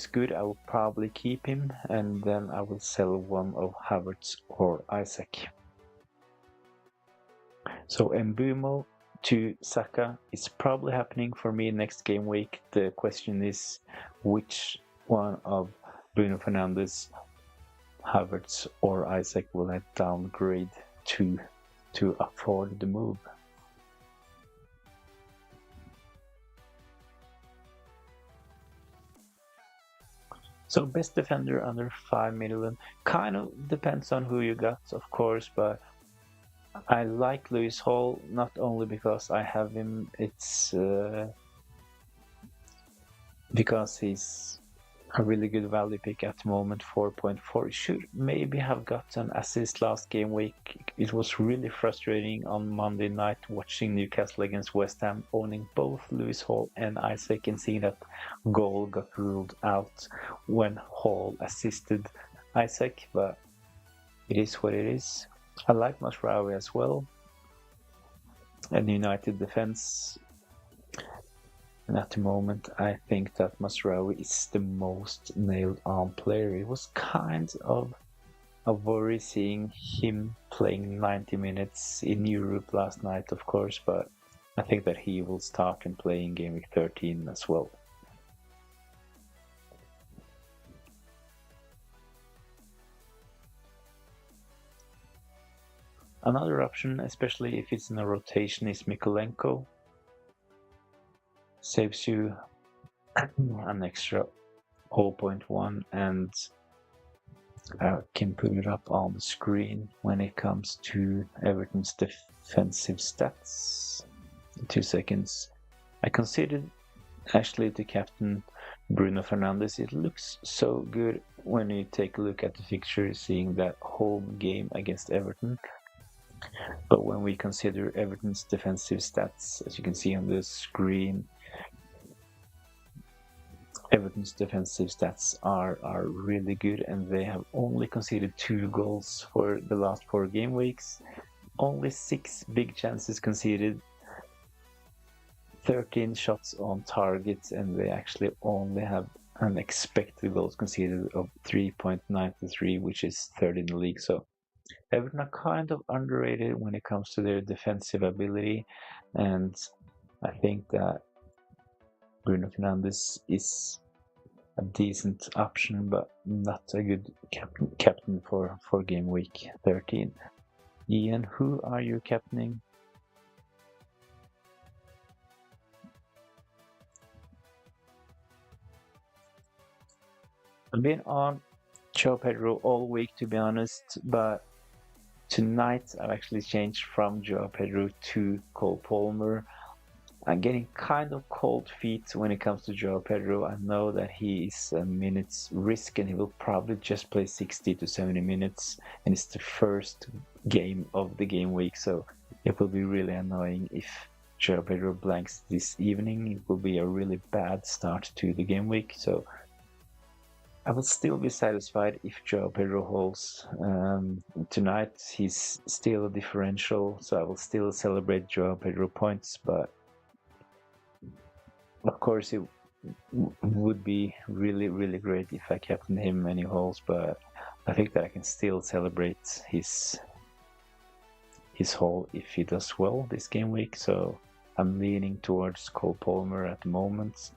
good, I will probably keep him, and then I will sell one of Havertz or Isaac. So Mbumo to Saka is probably happening for me next game week. The question is which one of Bruno Fernandes, Havertz or Isaac will I downgrade to afford the move. So best defender under 5 million, kind of depends on who you got, of course, but I like Lewis Hall, not only because I have him, it's because he's a really good value pick at the moment, 4.4. Should maybe have got an assist last game week. It was really frustrating on Monday night watching Newcastle against West Ham, owning both Lewis Hall and Isaac, and seeing that goal got ruled out when Hall assisted Isaac, but it is what it is. I like Masraoui as well, and United defense. And at the moment, I think that Masraoui is the most nailed-on player. It was kind of a worry seeing him playing 90 minutes in Europe last night, of course, but I think that he will start and play in game week 13 as well. Another option, especially if it's in a rotation, is Mykolenko. Saves you an extra 0.1, and I can put it up on the screen when it comes to Everton's defensive stats. 2 seconds. I considered actually to captain Bruno Fernandes. It looks so good when you take a look at the fixture, seeing that home game against Everton. But when we consider Everton's defensive stats, as you can see on the screen, Everton's defensive stats are really good, and they have only conceded 2 goals for the last 4 game weeks. Only 6 big chances conceded, 13 shots on target, and they actually only have an expected goals conceded of 3.93, which is third in the league. So Everton are kind of underrated when it comes to their defensive ability, and I think that Bruno Fernandes is a decent option, but not a good captain for game week 13. Ian, who are you captaining? I've been on Joe Pedro all week, to be honest, but tonight I've actually changed from Joe Pedro to Cole Palmer. I'm getting kind of cold feet when it comes to Joao Pedro. I know that he is a minute's risk and he will probably just play 60 to 70 minutes, and it's the first game of the game week, so it will be really annoying if Joao Pedro blanks this evening. It will be a really bad start to the game week, so I will still be satisfied if Joao Pedro holds. Tonight he's still a differential, so I will still celebrate Joao Pedro points, but of course, it would be really, really great if I kept him many holes, but I think that I can still celebrate his hole if he does well this game week. So I'm leaning towards Cole Palmer at the moment.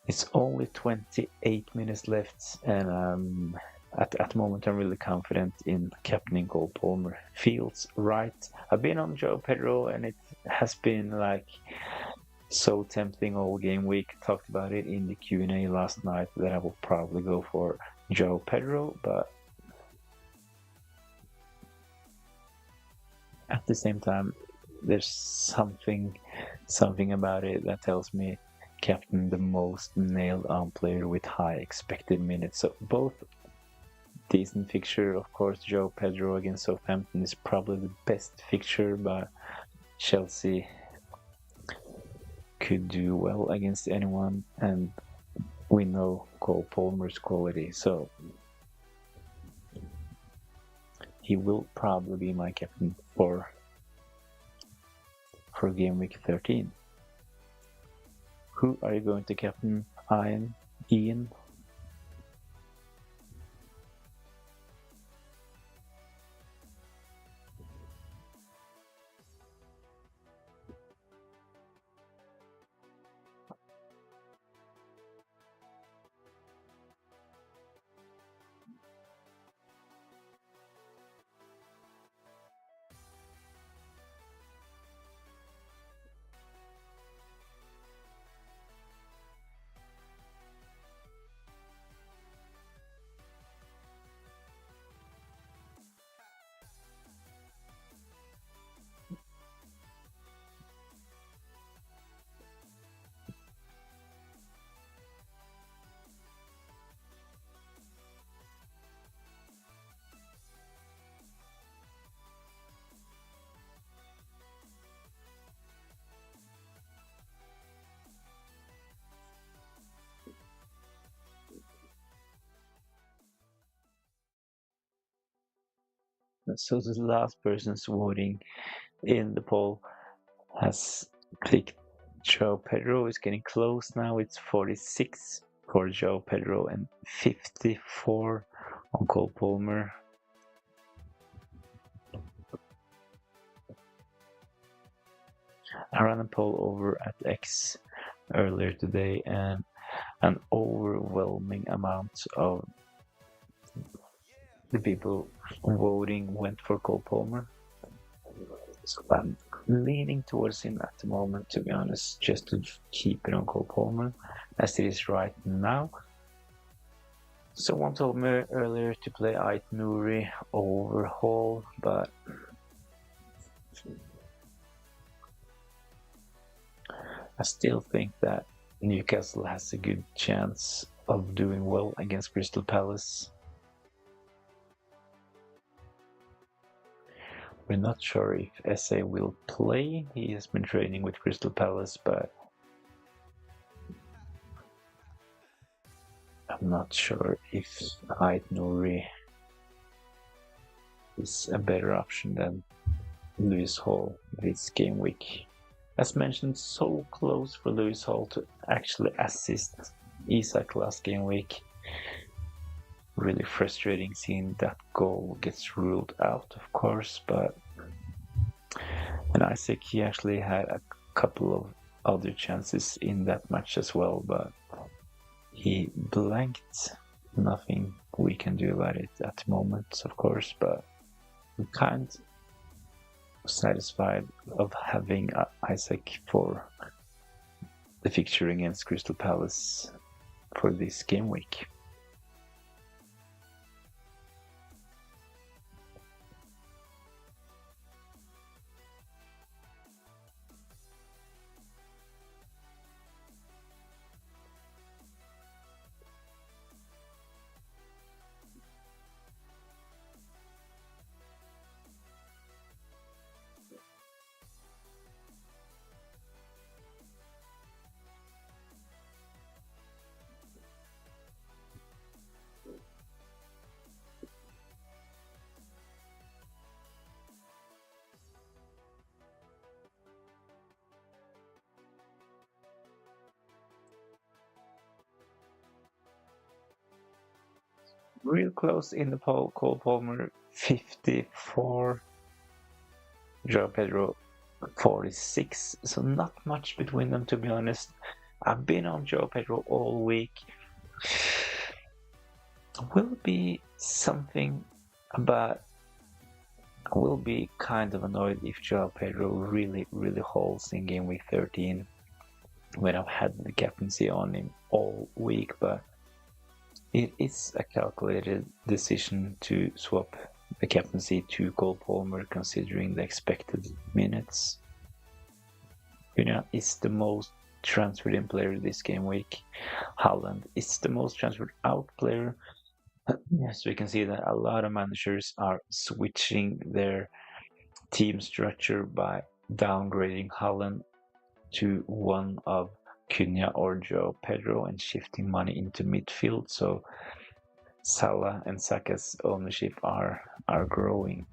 It's only 28 minutes left, and at the moment I'm really confident in captaining Cole Palmer. Feels right. I've been on Joao Pedro, and it has been like so tempting all game week. Talked about it in the Q&A last night that I will probably go for Joao Pedro, but at the same time there's something about it that tells me captain the most nailed on player with high expected minutes. So both decent fixture. Of course, Joao Pedro against Southampton is probably the best fixture, but Chelsea could do well against anyone, and we know Cole Palmer's quality, so he will probably be my captain for game week 13. Who are you going to captain, Ian? So the last person's voting in the poll has clicked Joao Pedro. Is getting close now. It's 46 for Joao Pedro and 54 on Cole Palmer. I ran a poll over at X earlier today, and an overwhelming amount of the people voting went for Cole Palmer. So I'm leaning towards him at the moment, to be honest, just to keep it on Cole Palmer as it is right now. Someone told me earlier to play Ait Nouri over Hall, but I still think that Newcastle has a good chance of doing well against Crystal Palace. We're not sure if SA will play. He has been training with Crystal Palace, but I'm not sure if Ait Nouri is a better option than Lewis Hall this game week. As mentioned, so close for Lewis Hall to actually assist Isak last game week. Really frustrating seeing that goal gets ruled out, of course, but and Isak, he actually had a couple of other chances in that match as well, but he blanked. Nothing we can do about it at the moment, of course, but I'm kind of satisfied of having Isak for the fixture against Crystal Palace for this game week. real close in the poll. Cole Palmer 54, Joe Pedro 46. So not much between them, to be honest. I've been on Joe Pedro all week. Will be something about. I will be kind of annoyed if Joao Pedro really holds in game week 13 when I've had the captaincy on him all week, but it is a calculated decision to swap the captaincy to Cole Palmer considering the expected minutes. Cunha is the most transferred in player this game week. Haaland is the most transferred out player. So we can see that a lot of managers are switching their team structure by downgrading Haaland to one of Cunha or Joe Pedro and shifting money into midfield. So Salah and Saka's ownership are growing.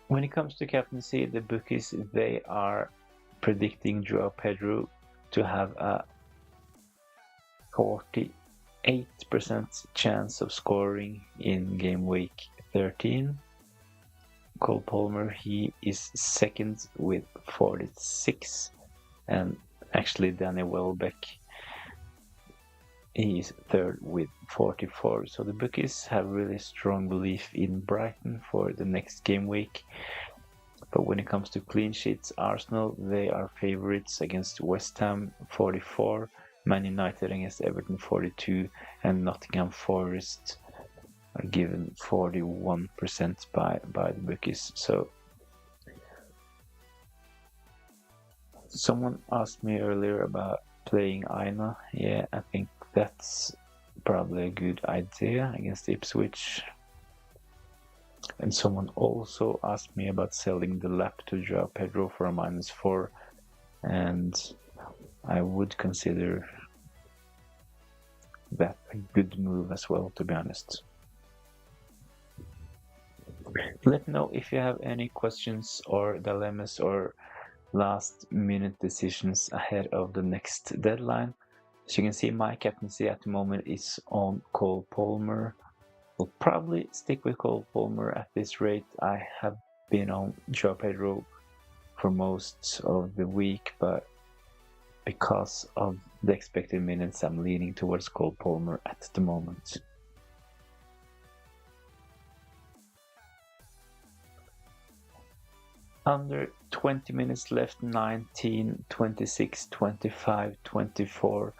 When it comes to captaincy, the bookies, they are predicting Joao Pedro to have a 48% chance of scoring in game week 13. Cole Palmer, he is second with 46, and actually Danny Welbeck, he is third with 44. So the bookies have really strong belief in Brighton for the next game week. But when it comes to clean sheets, Arsenal, they are favorites against West Ham 44, Man United against Everton 42, and Nottingham Forest are given 41% by the bookies. So someone asked me earlier about playing Aina. Yeah, I think that's probably a good idea against Ipswich. And someone also asked me about selling the lap to Joao Pedro for a -4, and I would consider that a good move as well, to be honest. Let me know if you have any questions or dilemmas or last minute decisions ahead of the next deadline. As you can see, my captaincy at the moment is on Cole Palmer. We'll probably stick with Cole Palmer at this rate. I have been on Joao Pedro for most of the week, but because of the expected minutes, I'm leaning towards Cole Palmer at the moment. Under 20 minutes left, 19, 26, 25, 24.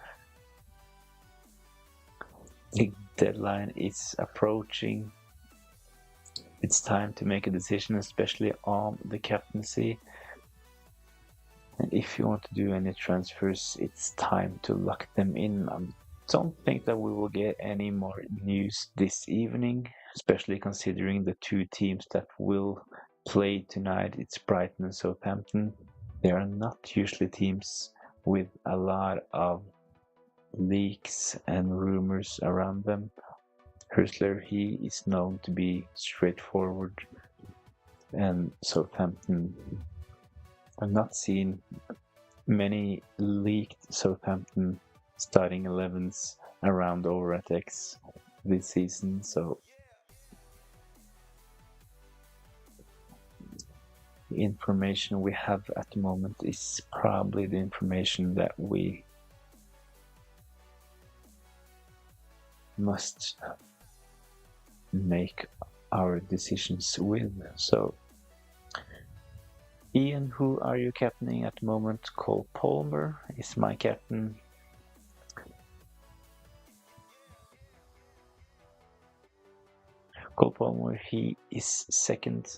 The deadline is approaching. It's time to make a decision, especially on the captaincy. And if you want to do any transfers, it's time to lock them in. I don't think that we will get any more news this evening, especially considering the two teams that will play tonight. It's Brighton and Southampton. They are not usually teams with a lot of leaks and rumors around them. Hursler, he is known to be straightforward, and Southampton, I've not seen many leaked Southampton starting 11s around over at X this season, so the information we have at the moment is probably the information that we must make our decisions with. So, Ian, who are you captaining at the moment? Cole Palmer is my captain. Cole Palmer, he is second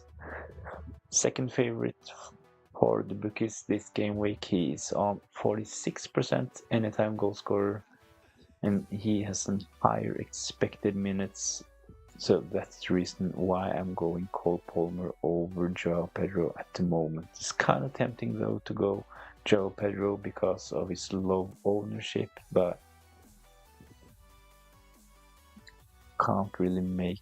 favorite for the bookies this game week. He is on 46% anytime goal scorer, and he has some higher expected minutes. So that's the reason why I'm going Cole Palmer over Joao Pedro at the moment. It's kind of tempting though to go Joao Pedro because of his low ownership, but can't really make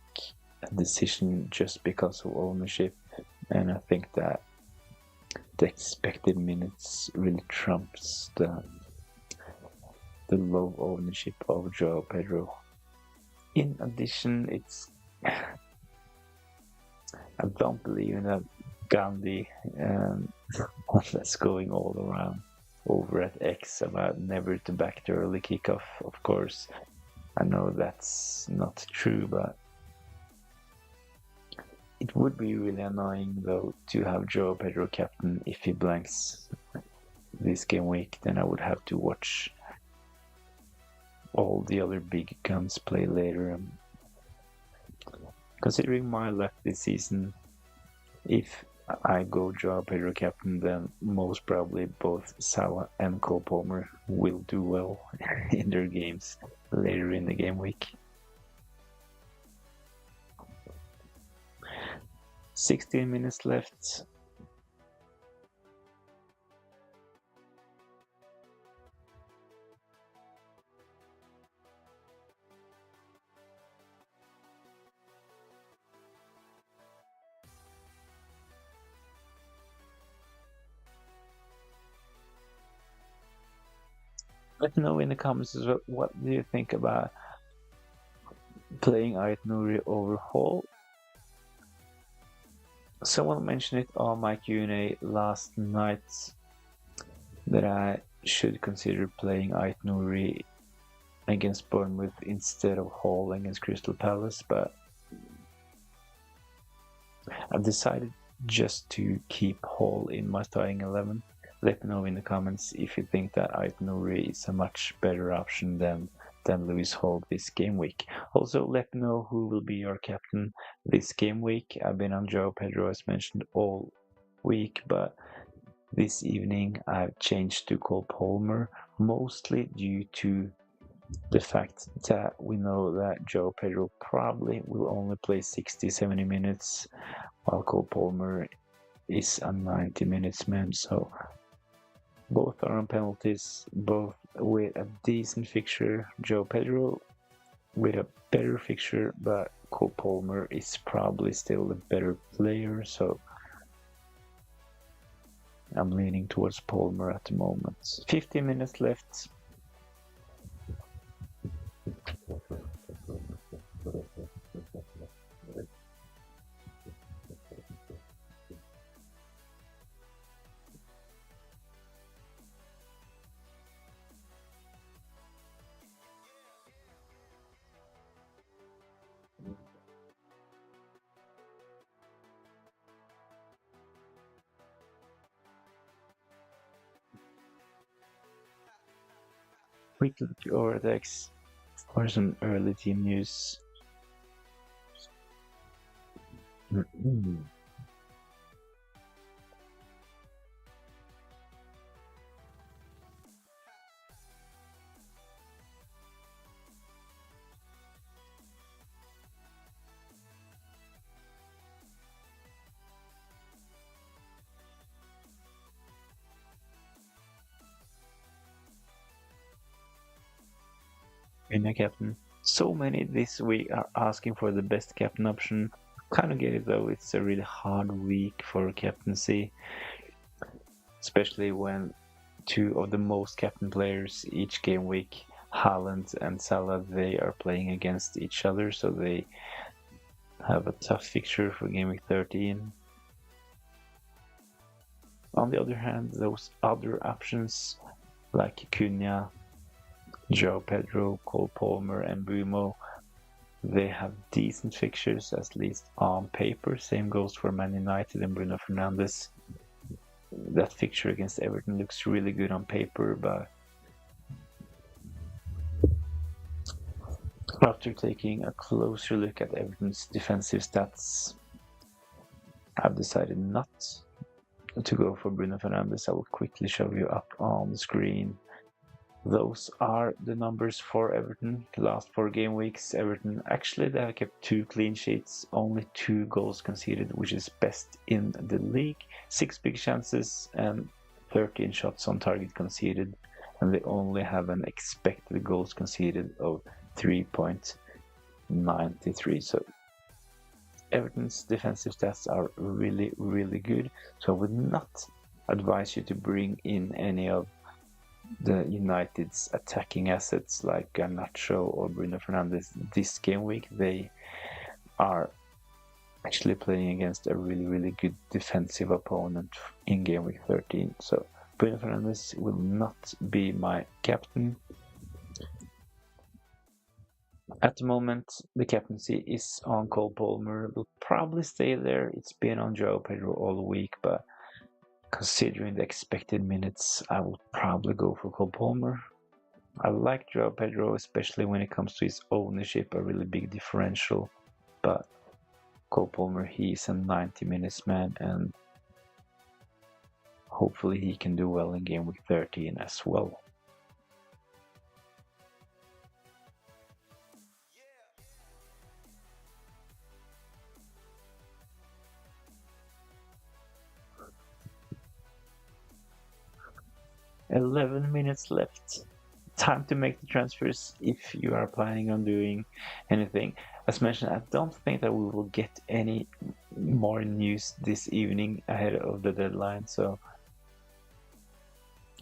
a decision just because of ownership. And I think that the expected minutes really trumps the low ownership of Joao Pedro. In addition, I don't believe in that Gandhi that's going all around over at X about never to back the early kickoff. Of course, I know that's not true, but it would be really annoying though to have Joao Pedro captain if he blanks this game week. Then I would have to watch all the other big guns play later. Considering my luck this season, if I go Joao Pedro captain, then most probably both Salah and Cole Palmer will do well in their games later in the game week. 16 minutes left. Let me know in the comments as well, what do you think about playing Ait Nouri over Hall? Someone mentioned it on my Q&A last night that I should consider playing Ait Nouri against Bournemouth instead of Hall against Crystal Palace, but I've decided just to keep Hall in my starting 11. Let me know in the comments if you think that Ait Nouri is a much better option than Lewis Hall this game week. Also, let me know who will be your captain this game week. I've been on Joao Pedro as mentioned all week, but this evening I've changed to Cole Palmer, mostly due to the fact that we know that Joao Pedro probably will only play 60-70 minutes, while Cole Palmer is a 90 minutes man. So both are on penalties, both with a decent fixture. Joao Pedro with a better fixture, but Cole Palmer is probably still the better player, so I'm leaning towards Palmer at the moment. 15 minutes left. Quick look to Overdex for some early team news. Winner captain. So many this week are asking for the best captain option. Kind of get it though, it's a really hard week for captaincy, especially when two of the most captain players each game week, Haaland and Salah, they are playing against each other, so they have a tough fixture for game week 13. On the other hand, those other options like Cunha, Joao Pedro, Cole Palmer and Bumo, They have decent fixtures, at least on paper. Same goes for Man United and Bruno Fernandes. That fixture against Everton looks really good on paper, but after taking a closer look at Everton's defensive stats, I've decided not to go for Bruno Fernandes. I will quickly show you up on the screen. Those are the numbers for Everton. The last 4 game weeks, Everton actually they have kept 2 clean sheets, only 2 goals conceded, which is best in the league. 6 big chances and 13 shots on target conceded, and they only have an expected goals conceded of 3.93. So Everton's defensive stats are really, really good. So I would not advise you to bring in any of the United's attacking assets like Garnacho or Bruno Fernandes this game week. They are actually playing against a really, really good defensive opponent in game week 13. So Bruno Fernandes will not be my captain. At the moment, the captaincy is on Cole Palmer. Will probably stay there. It's been on Joao Pedro all week, but considering the expected minutes, I will probably go for Cole Palmer. I like Joao Pedro, especially when it comes to his ownership, a really big differential. But Cole Palmer, he's a 90 minutes man, and hopefully he can do well in game week 13 as well. "11 minutes left. Time to make the transfers if you are planning on doing anything." As mentioned, I don't think that we will get any more news this evening ahead of the deadline, so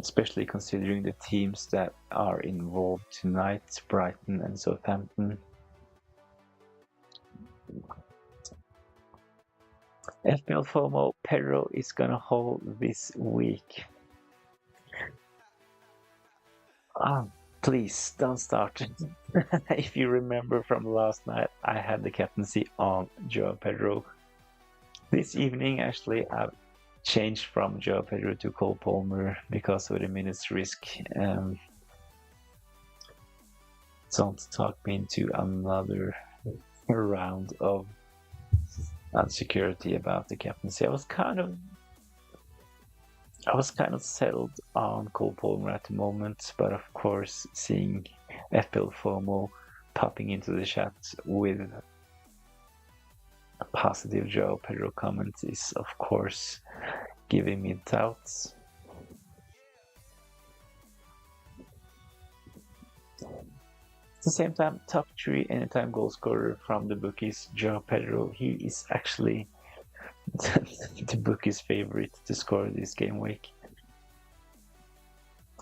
especially considering the teams that are involved tonight, Brighton and Southampton. FPL FOMO, Pedro is gonna hold this week. Please don't start. If you remember from last night, I had the captaincy on Joao Pedro. This evening, actually, I've changed from Joao Pedro to Cole Palmer because of the minutes risk. Don't talk me into another round of insecurity about the captaincy. I was kind of settled on Cole Palmer at the moment, but of course, seeing FPL FOMO popping into the chat with a positive Joao Pedro comment is, of course, giving me doubts. At the same time, top 3 anytime goal scorer from the bookies, Joao Pedro. He is actually the bookie's favorite to score this game week.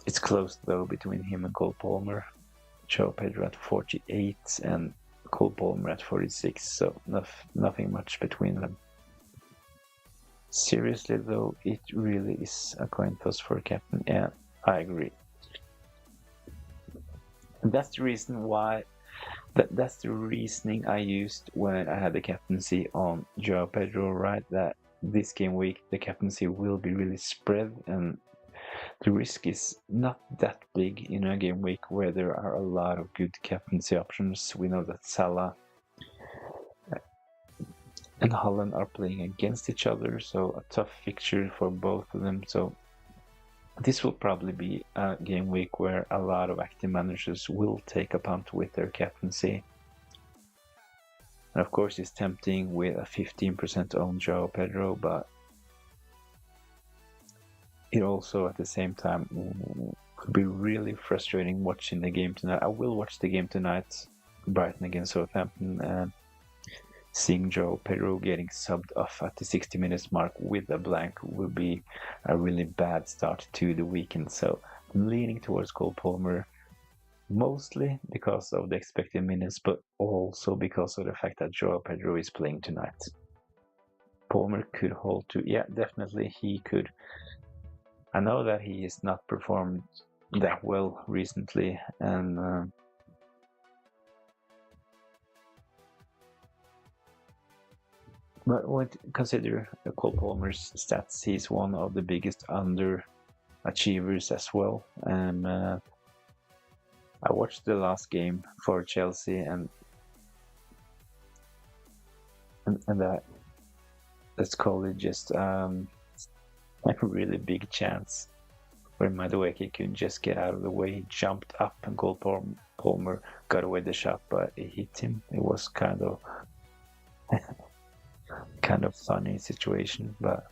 It's close though between him and Cole Palmer. Joao Pedro at 48 and Cole Palmer at 46, so nothing much between them. Seriously though, it really is a coin toss for captain. Yeah, I agree. And that's the reason why. That's the reasoning I used when I had the captaincy on Joao Pedro, right? That this game week the captaincy will be really spread and the risk is not that big in a game week where there are a lot of good captaincy options. We know that Salah and Haaland are playing against each other, so a tough fixture for both of them. So this will probably be a game week where a lot of active managers will take a punt with their captaincy. And of course, it's tempting with a 15% owned Joao Pedro, but it also at the same time could be really frustrating watching the game tonight. I will watch the game tonight, Brighton against Southampton, and seeing Joao Pedro getting subbed off at the 60 minutes mark with a blank will be a really bad start to the weekend. So I'm leaning towards Cole Palmer, mostly because of the expected minutes, but also because of the fact that Joao Pedro is playing tonight. Palmer could hold to, yeah, definitely he could. I know that he has not performed that well recently, and But when consider Cole Palmer's stats, he's one of the biggest underachievers as well. And I watched the last game for Chelsea, and that, let's call it just like a really big chance where Madueke couldn't just get out of the way. He jumped up and Cole Palmer got away the shot, but it hit him. It was kind of funny situation. But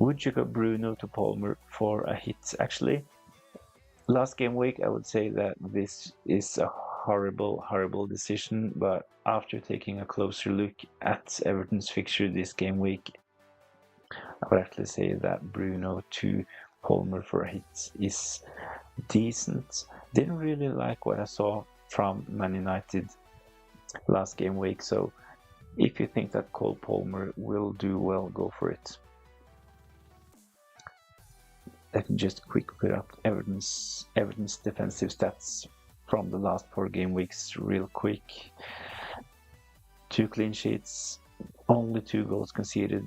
would you go Bruno to Palmer for a hit? Actually, last game week I would say that this is a horrible decision, but after taking a closer look at Everton's fixture this game week, I would actually say that Bruno to Palmer for a hit is decent. Didn't really like what I saw from Man United last game week, so if you think that Cole Palmer will do well, go for it. Let me just quickly put up Everton's defensive stats from the last 4 game weeks real quick. 2 clean sheets, only 2 goals conceded,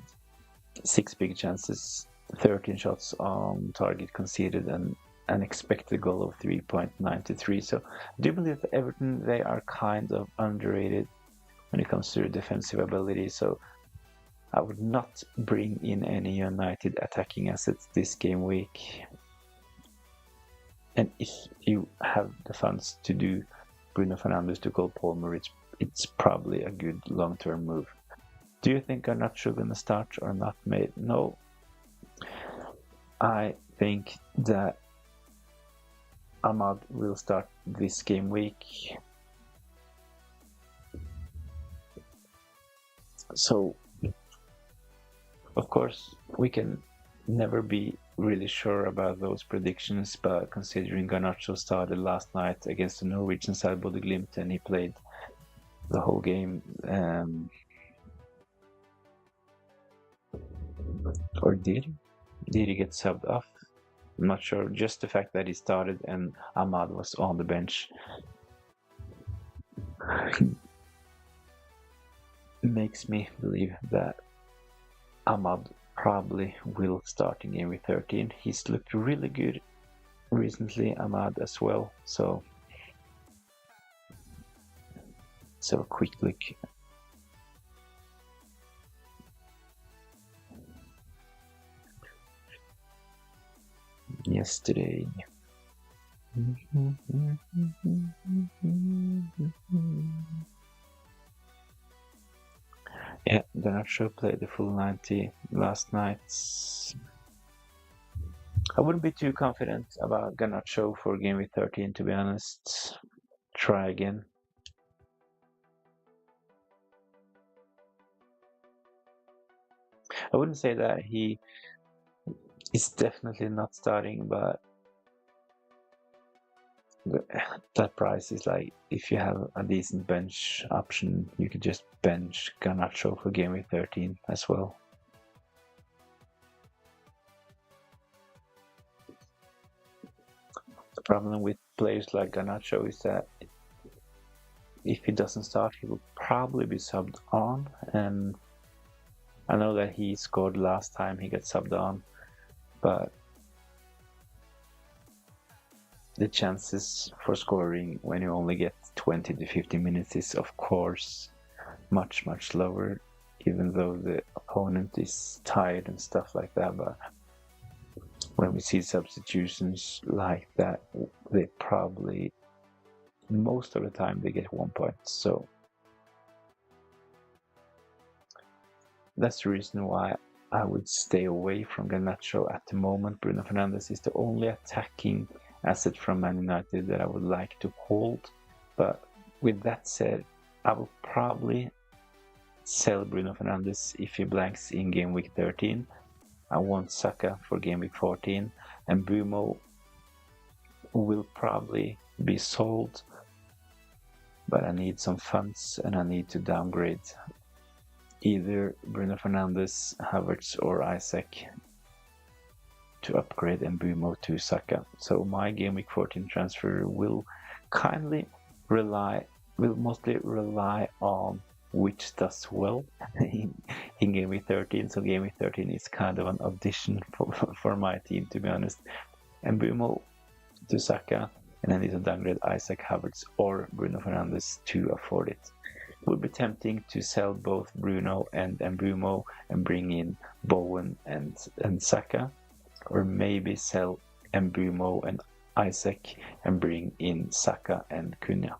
6 big chances, 13 shots on target conceded, and an expected goal of 3.93. So I do believe that Everton, they are kind of underrated when it comes to their defensive ability. So I would not bring in any United attacking assets this game week. And if you have the funds to do Bruno Fernandes to Cole Palmer, it's probably a good long-term move. Do you think Garnacho gonna start or not, mate? No. I think that Ahmad will start this game week. So, of course, we can never be really sure about those predictions, but considering Garnacho started last night against the Norwegian side Bodø Glimt and he played the whole game, or did he get subbed off? I'm not sure. Just the fact that he started and Ahmad was on the bench makes me believe that Ahmad probably will start in game week 13. He's looked really good recently, Ahmad as well. So a quick look. Yesterday. Yeah, Garnacho played the full 90 last night. I wouldn't be too confident about Garnacho for game week 13, to be honest. Try again. I wouldn't say that he is definitely not starting, but that price is like, if you have a decent bench option, you could just bench Garnacho for game week 13 as well. The problem with players like Garnacho is that if he doesn't start, he will probably be subbed on, and I know that he scored last time he got subbed on, but the chances for scoring when you only get 20 to 50 minutes is of course much lower, even though the opponent is tired and stuff like that. But when we see substitutions like that, they probably, most of the time, they get 1 point. So that's the reason why I would stay away from Garnacho at the moment. Bruno Fernandes is the only attacking asset from Man United that I would like to hold. But with that said, I will probably sell Bruno Fernandes if he blanks in game week 13. I want Saka for game week 14, and Bumo will probably be sold, but I need some funds and I need to downgrade either Bruno Fernandes, Havertz or Isaac to upgrade Mbumo to Saka. So my game week 14 transfer will mostly rely on which does well in game week 13. So game week 13 is kind of an audition for my team, to be honest. And Bumo to Saka, and I need to downgrade Isaac, Havertz, or Bruno Fernandes to afford it. It would be tempting to sell both Bruno and Mbumo and bring in Bowen and Saka, or maybe sell Mbumo and Isaac and bring in Saka and Cunha.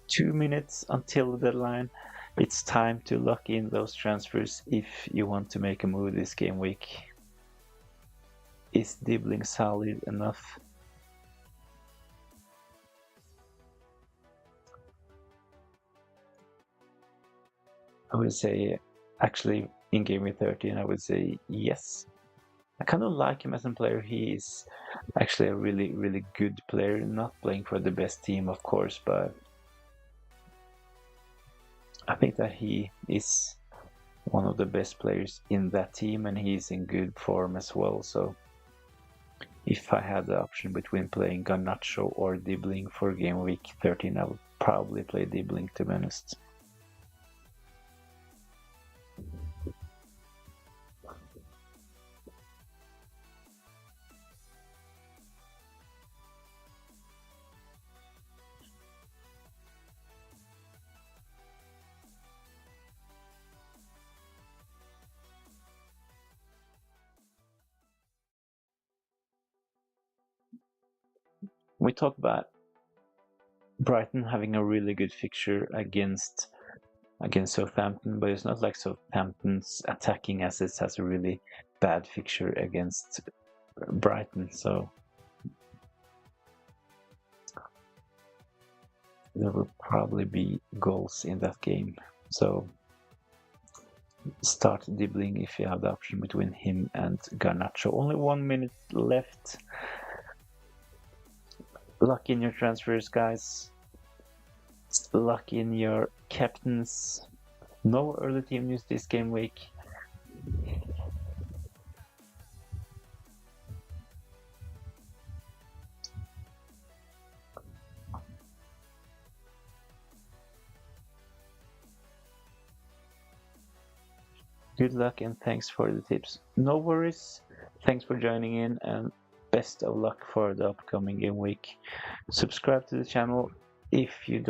2 minutes until the deadline. It's time to lock in those transfers if you want to make a move this game week. Is Dibbling solid enough? I would say, actually, in game week 13, I would say yes. I kind of like him as a player. He is actually a really, really good player. Not playing for the best team, of course, but I think that he is one of the best players in that team, and he's in good form as well. So if I had the option between playing Garnacho or Dibbling for game week 13, I would probably play Dibbling, to be honest. We talked about Brighton having a really good fixture against Southampton, but it's not like Southampton's attacking assets has a really bad fixture against Brighton, so there will probably be goals in that game. So start Dibbling if you have the option between him and Garnacho. Only 1 minute left. Lock in your transfers, guys. Lock in your captains. No early team news this game week. Good luck and thanks for the tips. No worries. Thanks for joining in and best of luck for the upcoming game week. Subscribe to the channel if you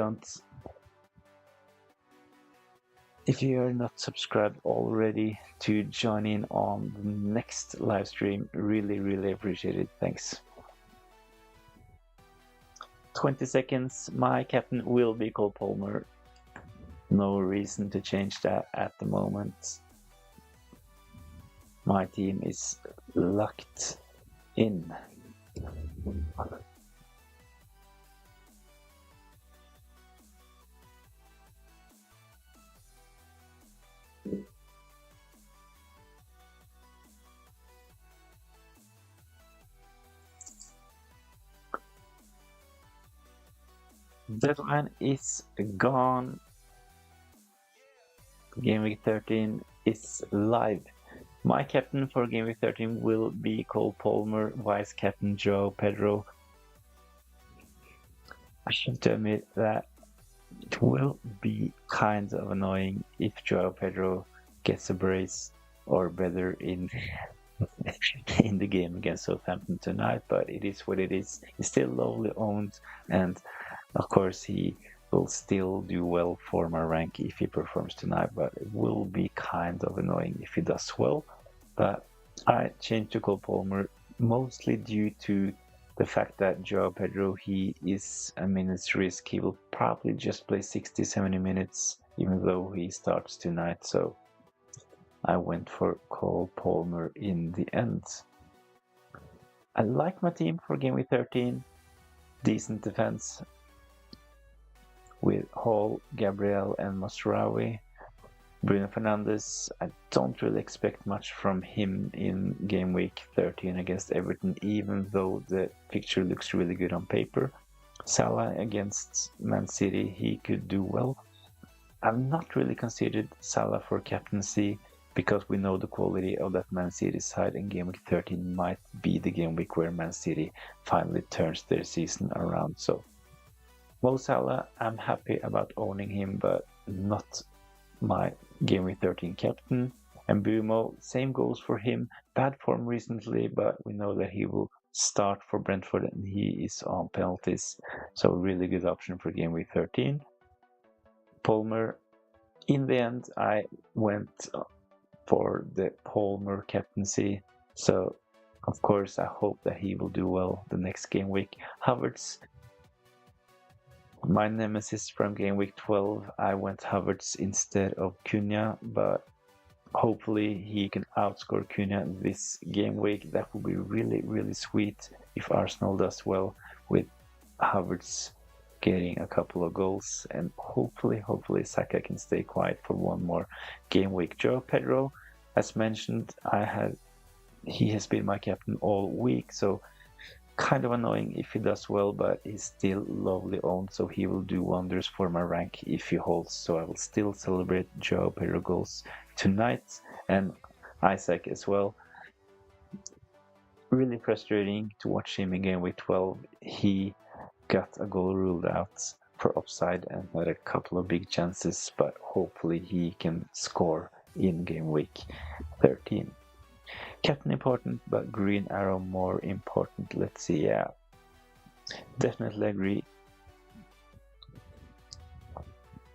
are not subscribed already to join in on the next live stream. Really appreciate it. Thanks. 20 seconds. My captain will be Cole Palmer. No reason to change that at the moment. My team is locked in. Deadline is gone. Game week 13 is live. My captain for game week 13 will be Cole Palmer, vice captain Joe Pedro. I have to admit that it will be kind of annoying if Joao Pedro gets a brace or better in the game against Southampton tonight, but it is what it is. He's still lowly owned, and of course he will still do well for my rank if he performs tonight, but it will be kind of annoying if he does well. But I changed to Cole Palmer mostly due to the fact that Joao Pedro, he is a minute's risk. He will probably just play 60-70 minutes even though he starts tonight, so I went for Cole Palmer in the end. I like my team for game week 13. Decent defense with Hall, Gabriel and Masraoui. Bruno Fernandes, I don't really expect much from him in game week 13 against Everton, even though the picture looks really good on paper. Salah against Man City, he could do well. I've not really considered Salah for captaincy because we know the quality of that Man City side, and game week 13 might be the game week where Man City finally turns their season around. So Mo Salah, I'm happy about owning him, but not my Game Week 13 captain. And Bumo, same goes for him. Bad form recently, but we know that he will start for Brentford and he is on penalties. So really good option for Game Week 13. Palmer, in the end, I went for the Palmer captaincy. So, of course, I hope that he will do well the next game week. Havertz, my nemesis from game week 12, I went Havertz instead of Cunha, but hopefully he can outscore Cunha this game week. That would be really, really sweet if Arsenal does well with Havertz getting a couple of goals, and hopefully Saka can stay quiet for one more game week. Joe Pedro, as mentioned, he has been my captain all week, so kind of annoying if he does well, but he's still lovely owned, so he will do wonders for my rank if he holds. So I will still celebrate Joe Pedro goals tonight, and Isaac as well. Really frustrating to watch him in game week 12. He got a goal ruled out for offside and had a couple of big chances, but hopefully he can score in game week 13. Captain important, but green arrow more important. Let's see, yeah. Definitely agree.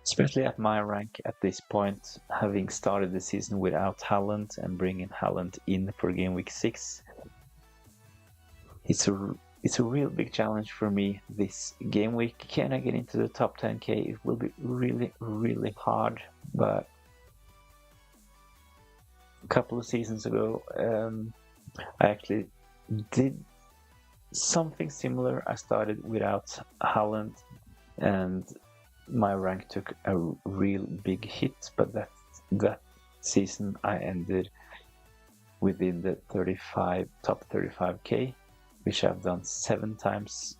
Especially at my rank at this point, having started the season without Haaland and bringing Haaland in for game week 6. It's a real big challenge for me this game week. Can I get into the top 10k? It will be really, really hard, but a couple of seasons ago, I actually did something similar. I started without Haaland, and my rank took a real big hit, but that season I ended within the top 35k, which I've done 7 times,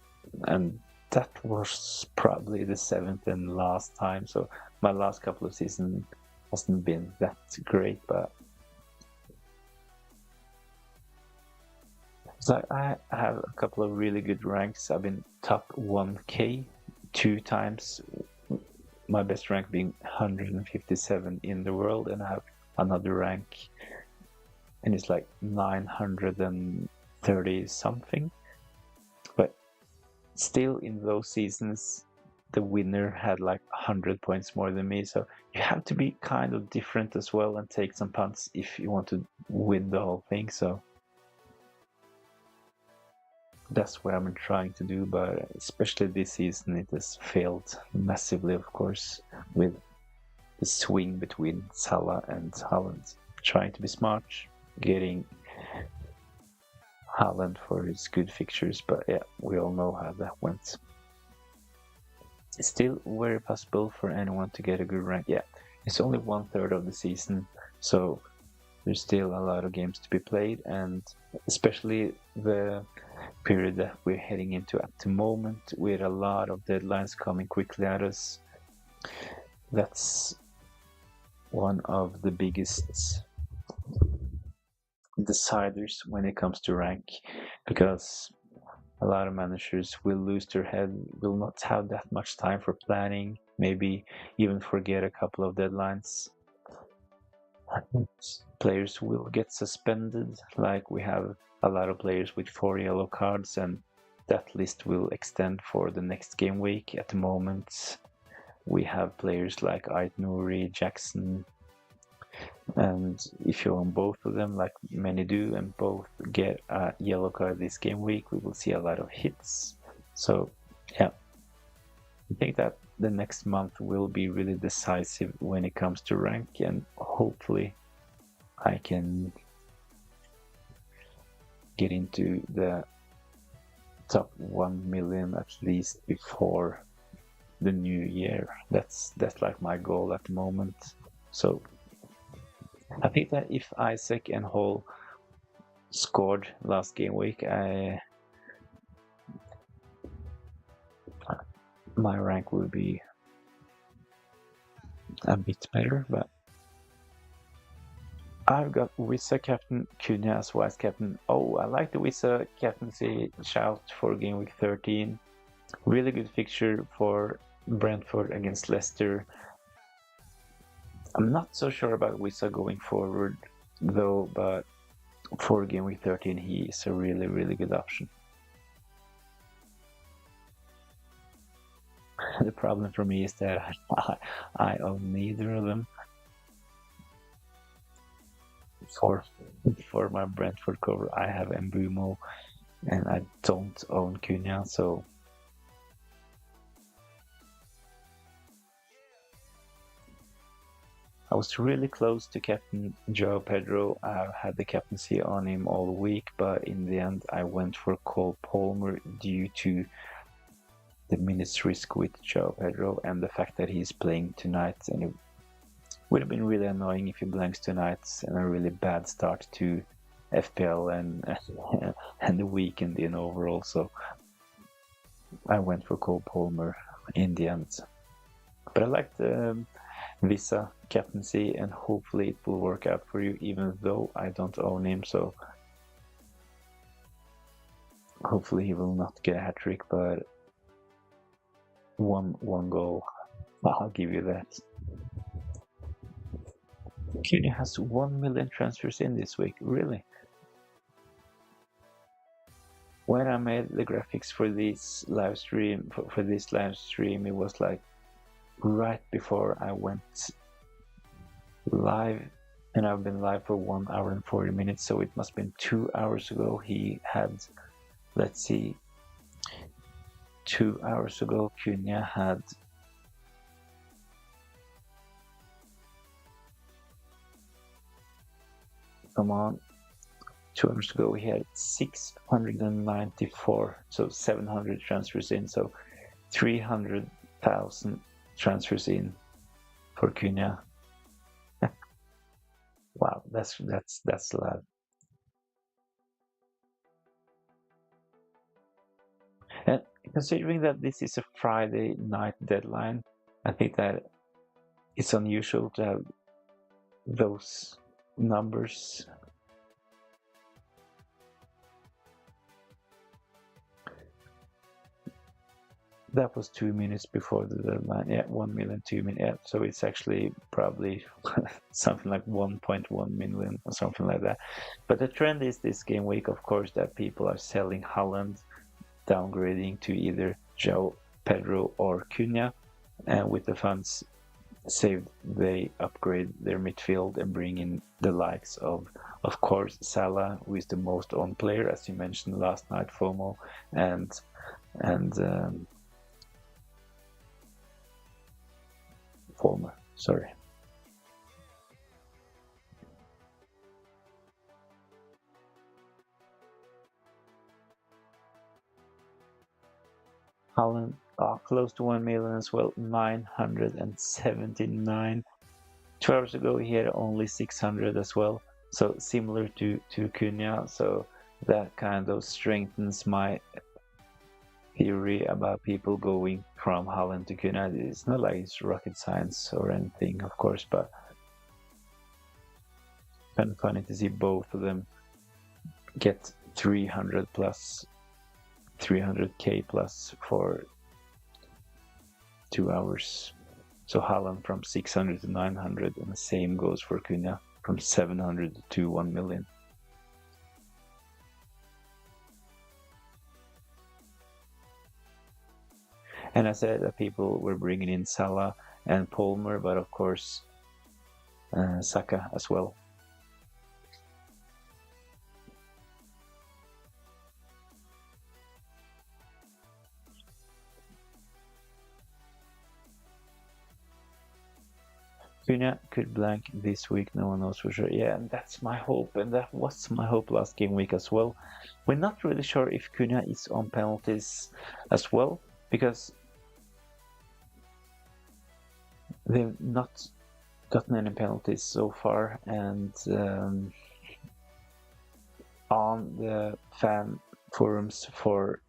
and that was probably the 7th and last time. So my last couple of seasons hasn't been that great, but so I have a couple of really good ranks. I've been top 1k 2 times, my best rank being 157 in the world, and I have another rank and it's like 930 something. But still, in those seasons, the winner had like 100 points more than me, so you have to be kind of different as well and take some punts if you want to win the whole thing. So that's what I've been trying to do, but especially this season it has failed massively, of course, with the swing between Salah and Haaland. Trying to be smart, getting Haaland for his good fixtures, but yeah, we all know how that went. It's still very possible for anyone to get a good rank. Yeah, it's only 1/3 of the season, so there's still a lot of games to be played, and especially the period that we're heading into at the moment with a lot of deadlines coming quickly at us. That's one of the biggest deciders when it comes to rank, because a lot of managers will lose their head, will not have that much time for planning, maybe even forget a couple of deadlines. Players will get suspended, like we have a lot of players with 4 yellow cards, and that list will extend for the next game week. At the moment, we have players like Ait Nouri, Jackson, and if you own both of them, like many do, and both get a yellow card this game week, we will see a lot of hits. So yeah, I think that the next month will be really decisive when it comes to rank, and hopefully I can get into the top 1 million at least before the new year. That's like my goal at the moment. So I think that if Isaac and Hall scored last game week, my rank will be a bit better, but I've got Wissa captain, Cunha as vice captain. Oh, I like the Wissa captaincy shout for game week 13. Really good fixture for Brentford against Leicester. I'm not so sure about Wissa going forward though, but for game week 13 he is a really, really good option. The problem for me is that I own neither of them for my Brentford cover. I have Mbumo and I don't own Cunha, so I was really close to captain Joao Pedro. I had the captaincy on him all week, but in the end I went for Cole Palmer due to the minutes risk with Joao Pedro and the fact that he's playing tonight, and it would have been really annoying if he blanks tonight and a really bad start to FPL and the weekend in overall. So I went for Cole Palmer in the end. But I liked Visa captaincy, and hopefully it will work out for you, even though I don't own him. So hopefully he will not get a hat trick, but one goal, I'll give you that. Cunha has 1 million transfers in this week, really? When I made the graphics for this live stream, it was like right before I went live, and I've been live for 1 hour and 40 minutes, so it must have been 2 hours ago. He had, let's see, 2 hours ago Cunha had come on 2 hours ago he had 694, so 700 transfers in, so 300,000 transfers in for Cunha. Wow, that's a lot. And considering that this is a Friday night deadline, I think that it's unusual to have those numbers. That was 2 minutes before the deadline. Yeah, 1 million, 2 million. Yeah, so it's actually probably something like 1.1 million or something like that. But the trend is this game week, of course, that people are selling Haaland, downgrading to either Joao Pedro or Cunha, and with the funds saved, they upgrade their midfield and bring in the likes of course, Salah, who is the most owned player, as you mentioned last night, FOMO, and former, sorry. Haaland, close to 1 million as well, 979. 2 hours ago he had only 600 as well, so similar to Cunha, so that kind of strengthens my theory about people going from Haaland to Cunha. It's not like it's rocket science or anything, of course, but kind of funny to see both of them get 300 plus 300k plus for 2 hours. So Haaland from 600 to 900, and the same goes for Cunha from 700 to 1 million. And I said that people were bringing in Salah and Palmer, but of course Saka as well. Cunha could blank this week, no one knows for sure. Yeah, and that's my hope, and that was my hope last game week as well. We're not really sure if Cunha is on penalties as well, because they've not gotten any penalties so far, and on the fan forums for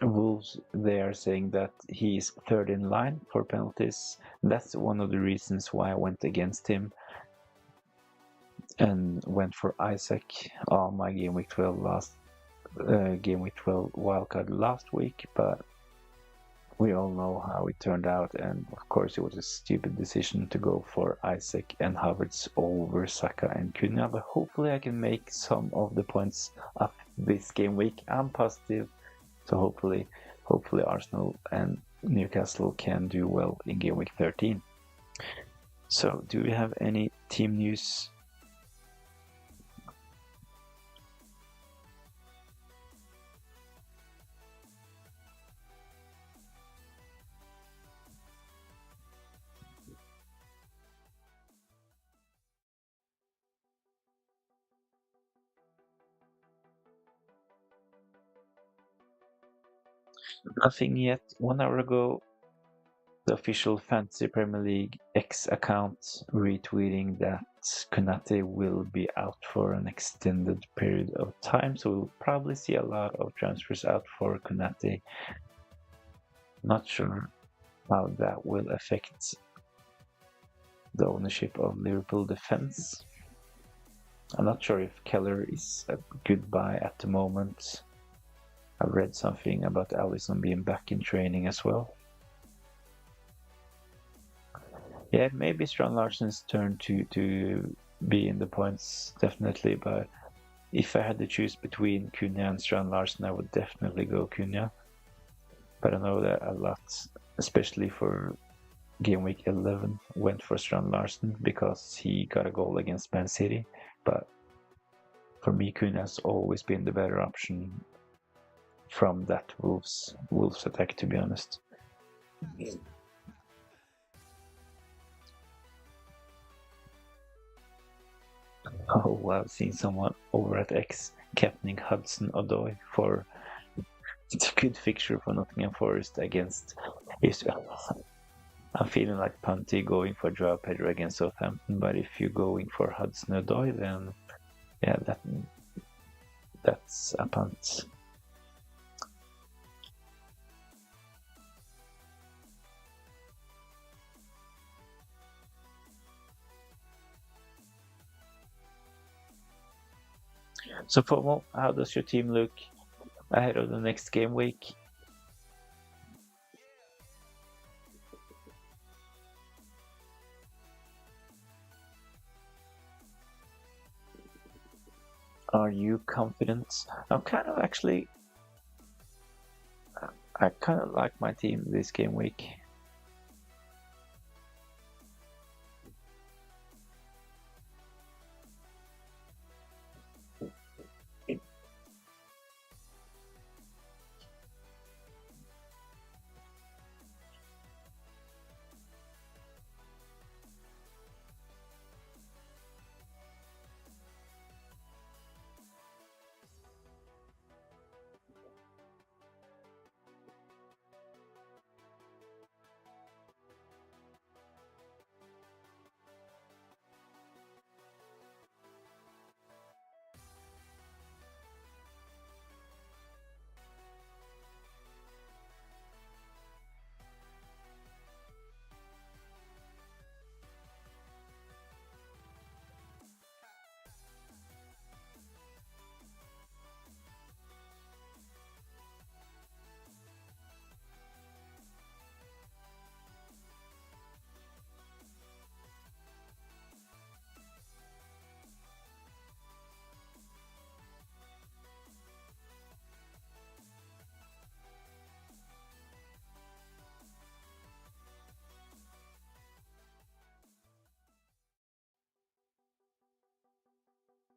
Wolves, they are saying that he's third in line for penalties. That's one of the reasons why I went against him and went for Isaac on my game week 12 last game week 12 wildcard last week, but we all know how it turned out, and of course it was a stupid decision to go for Isaac and Havertz over Saka and Cunha, but hopefully I can make some of the points up this game week. I'm positive, so hopefully Arsenal and Newcastle can do well in game week 13. So do we have any team news? Nothing yet. 1 hour ago, the official Fantasy Premier League X account retweeting that Konate will be out for an extended period of time, so we'll probably see a lot of transfers out for Konate. Not sure how that will affect the ownership of Liverpool defense. I'm not sure if Keller is a good buy at the moment. I've read something about Alisson being back in training as well. Yeah, maybe Strand Larsen's turn to be in the points, definitely. But if I had to choose between Cunha and Strand Larsen, I would definitely go Cunha. But I know that a lot, especially for game week 11, went for Strand Larsen because he got a goal against Man City. But for me, Cunha has always been the better option from that Wolves attack, to be honest. Oh, I've seen someone over at X captaining Hudson Odoi for it's a good fixture for Nottingham Forest against Israel. I'm feeling like Punty going for Joao Pedro against Southampton, but if you're going for Hudson Odoi, then yeah, that's a punt. So, Pomo, how does your team look ahead of the next game week? Are you confident? I'm kind of actually. I kind of like my team this game week.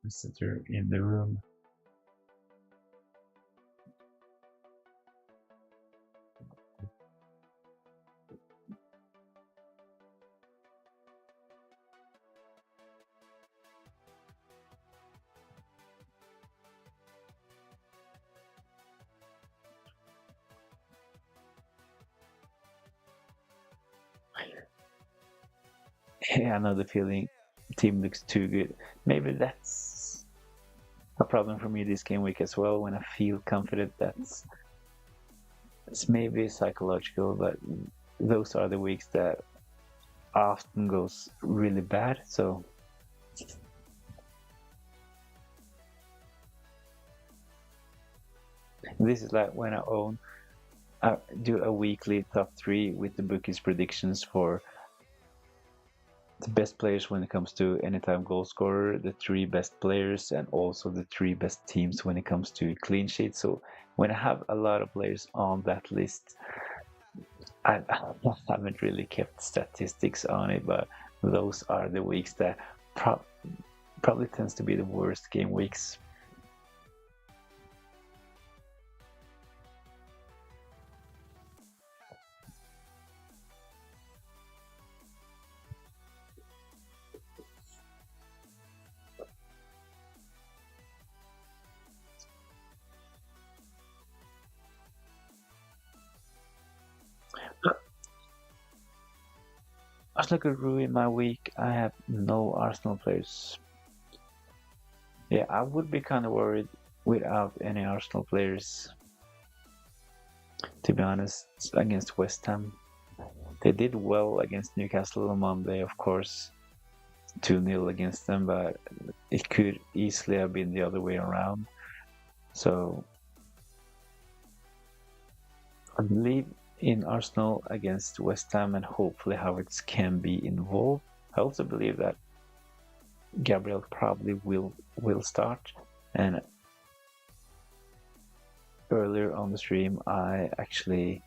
Visitor in the room. Yeah, I know the feeling. Team looks too good. Maybe that's a problem for me this game week as well. When I feel confident, it's maybe psychological, but those are the weeks that often goes really bad. So This is like when I do a weekly top 3 with the bookies predictions for the best players when it comes to anytime goal scorer, the 3 best players, and also the 3 best teams when it comes to clean sheets. So when I have a lot of players on that list, I haven't really kept statistics on it, but those are the weeks that probably tends to be the worst game weeks. Arsenal could ruin my week. I have no Arsenal players. Yeah, I would be kind of worried without any Arsenal players, to be honest, against West Ham. They did well against Newcastle on Monday, of course, 2-0 against them, but it could easily have been the other way around. So I believe in Arsenal against West Ham, and hopefully Havertz can be involved. I also believe that Gabriel probably will start. And earlier on the stream, I actually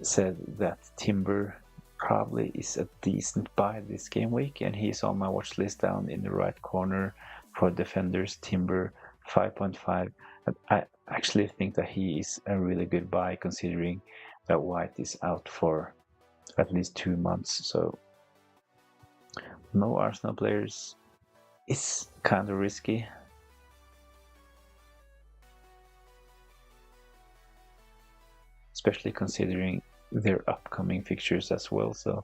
said that Timber probably is a decent buy this game week, and he's on my watch list down in the right corner for defenders. Timber 5.5. I actually think that he is a really good buy considering that White is out for at least 2 months. So no Arsenal players is kind of risky. Especially considering their upcoming fixtures as well. So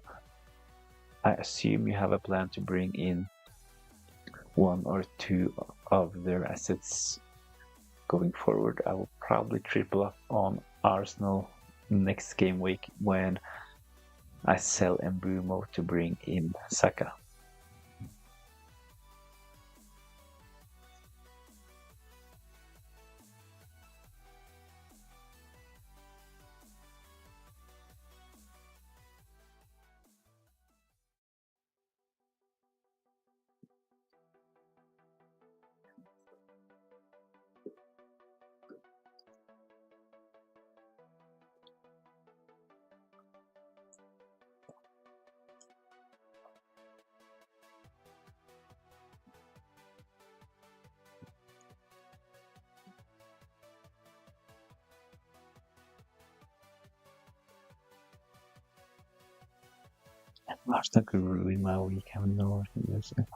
I assume you have a plan to bring in 1 or 2 of their assets going forward. I will probably triple up on Arsenal next game week when I sell Mbeumo to bring in Saka. Arsenal could ruin my week. I have no idea.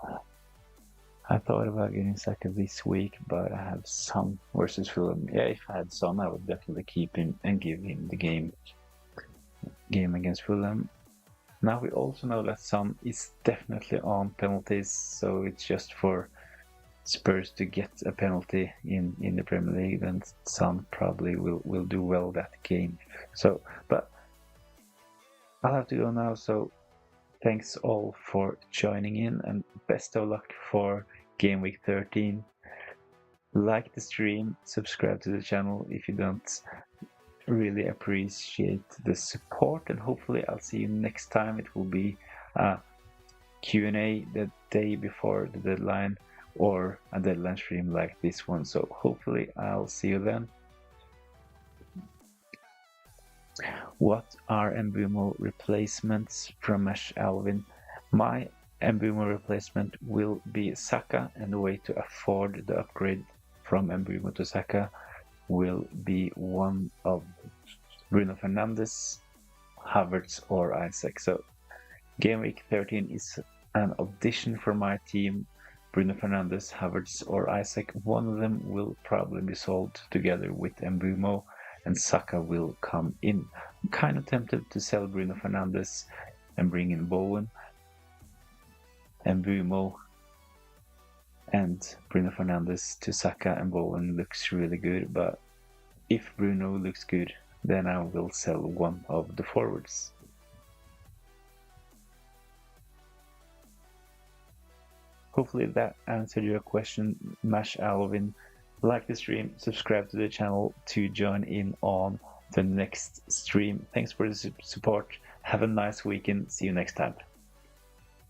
I thought about getting Saka this week, but I have Son versus Fulham. Yeah, if I had Son, I would definitely keep him and give him the game against Fulham. Now we also know that Son is definitely on penalties, so it's just for Spurs to get a penalty in the Premier League, then Son probably will do well that game. So, but I'll have to go now. So thanks all for joining in, and best of luck for game week 13. Like the stream, subscribe to the channel if you don't. Really appreciate the support, and hopefully I'll see you next time. It will be a Q&A the day before the deadline, or a deadline stream like this one. So hopefully I'll see you then. What are Mbeumo replacements from Mesh Alvin? My Mbeumo replacement will be Saka, and the way to afford the upgrade from Mbeumo to Saka will be one of Bruno Fernandes, Havertz, or Isaac. So game week 13 is an audition for my team. Bruno Fernandes, Havertz, or Isaac. One of them will probably be sold together with Mbeumo, and Saka will come in. I'm kind of tempted to sell Bruno Fernandes and bring in Bowen. Mbeumo and Bruno Fernandes to Saka and Bowen looks really good, but if Bruno looks good, then I will sell one of the forwards. Hopefully that answered your question, Mash Alvin. like the stream, subscribe to the channel to join in on the next stream. Thanks for the support. Have a nice weekend. See you next time.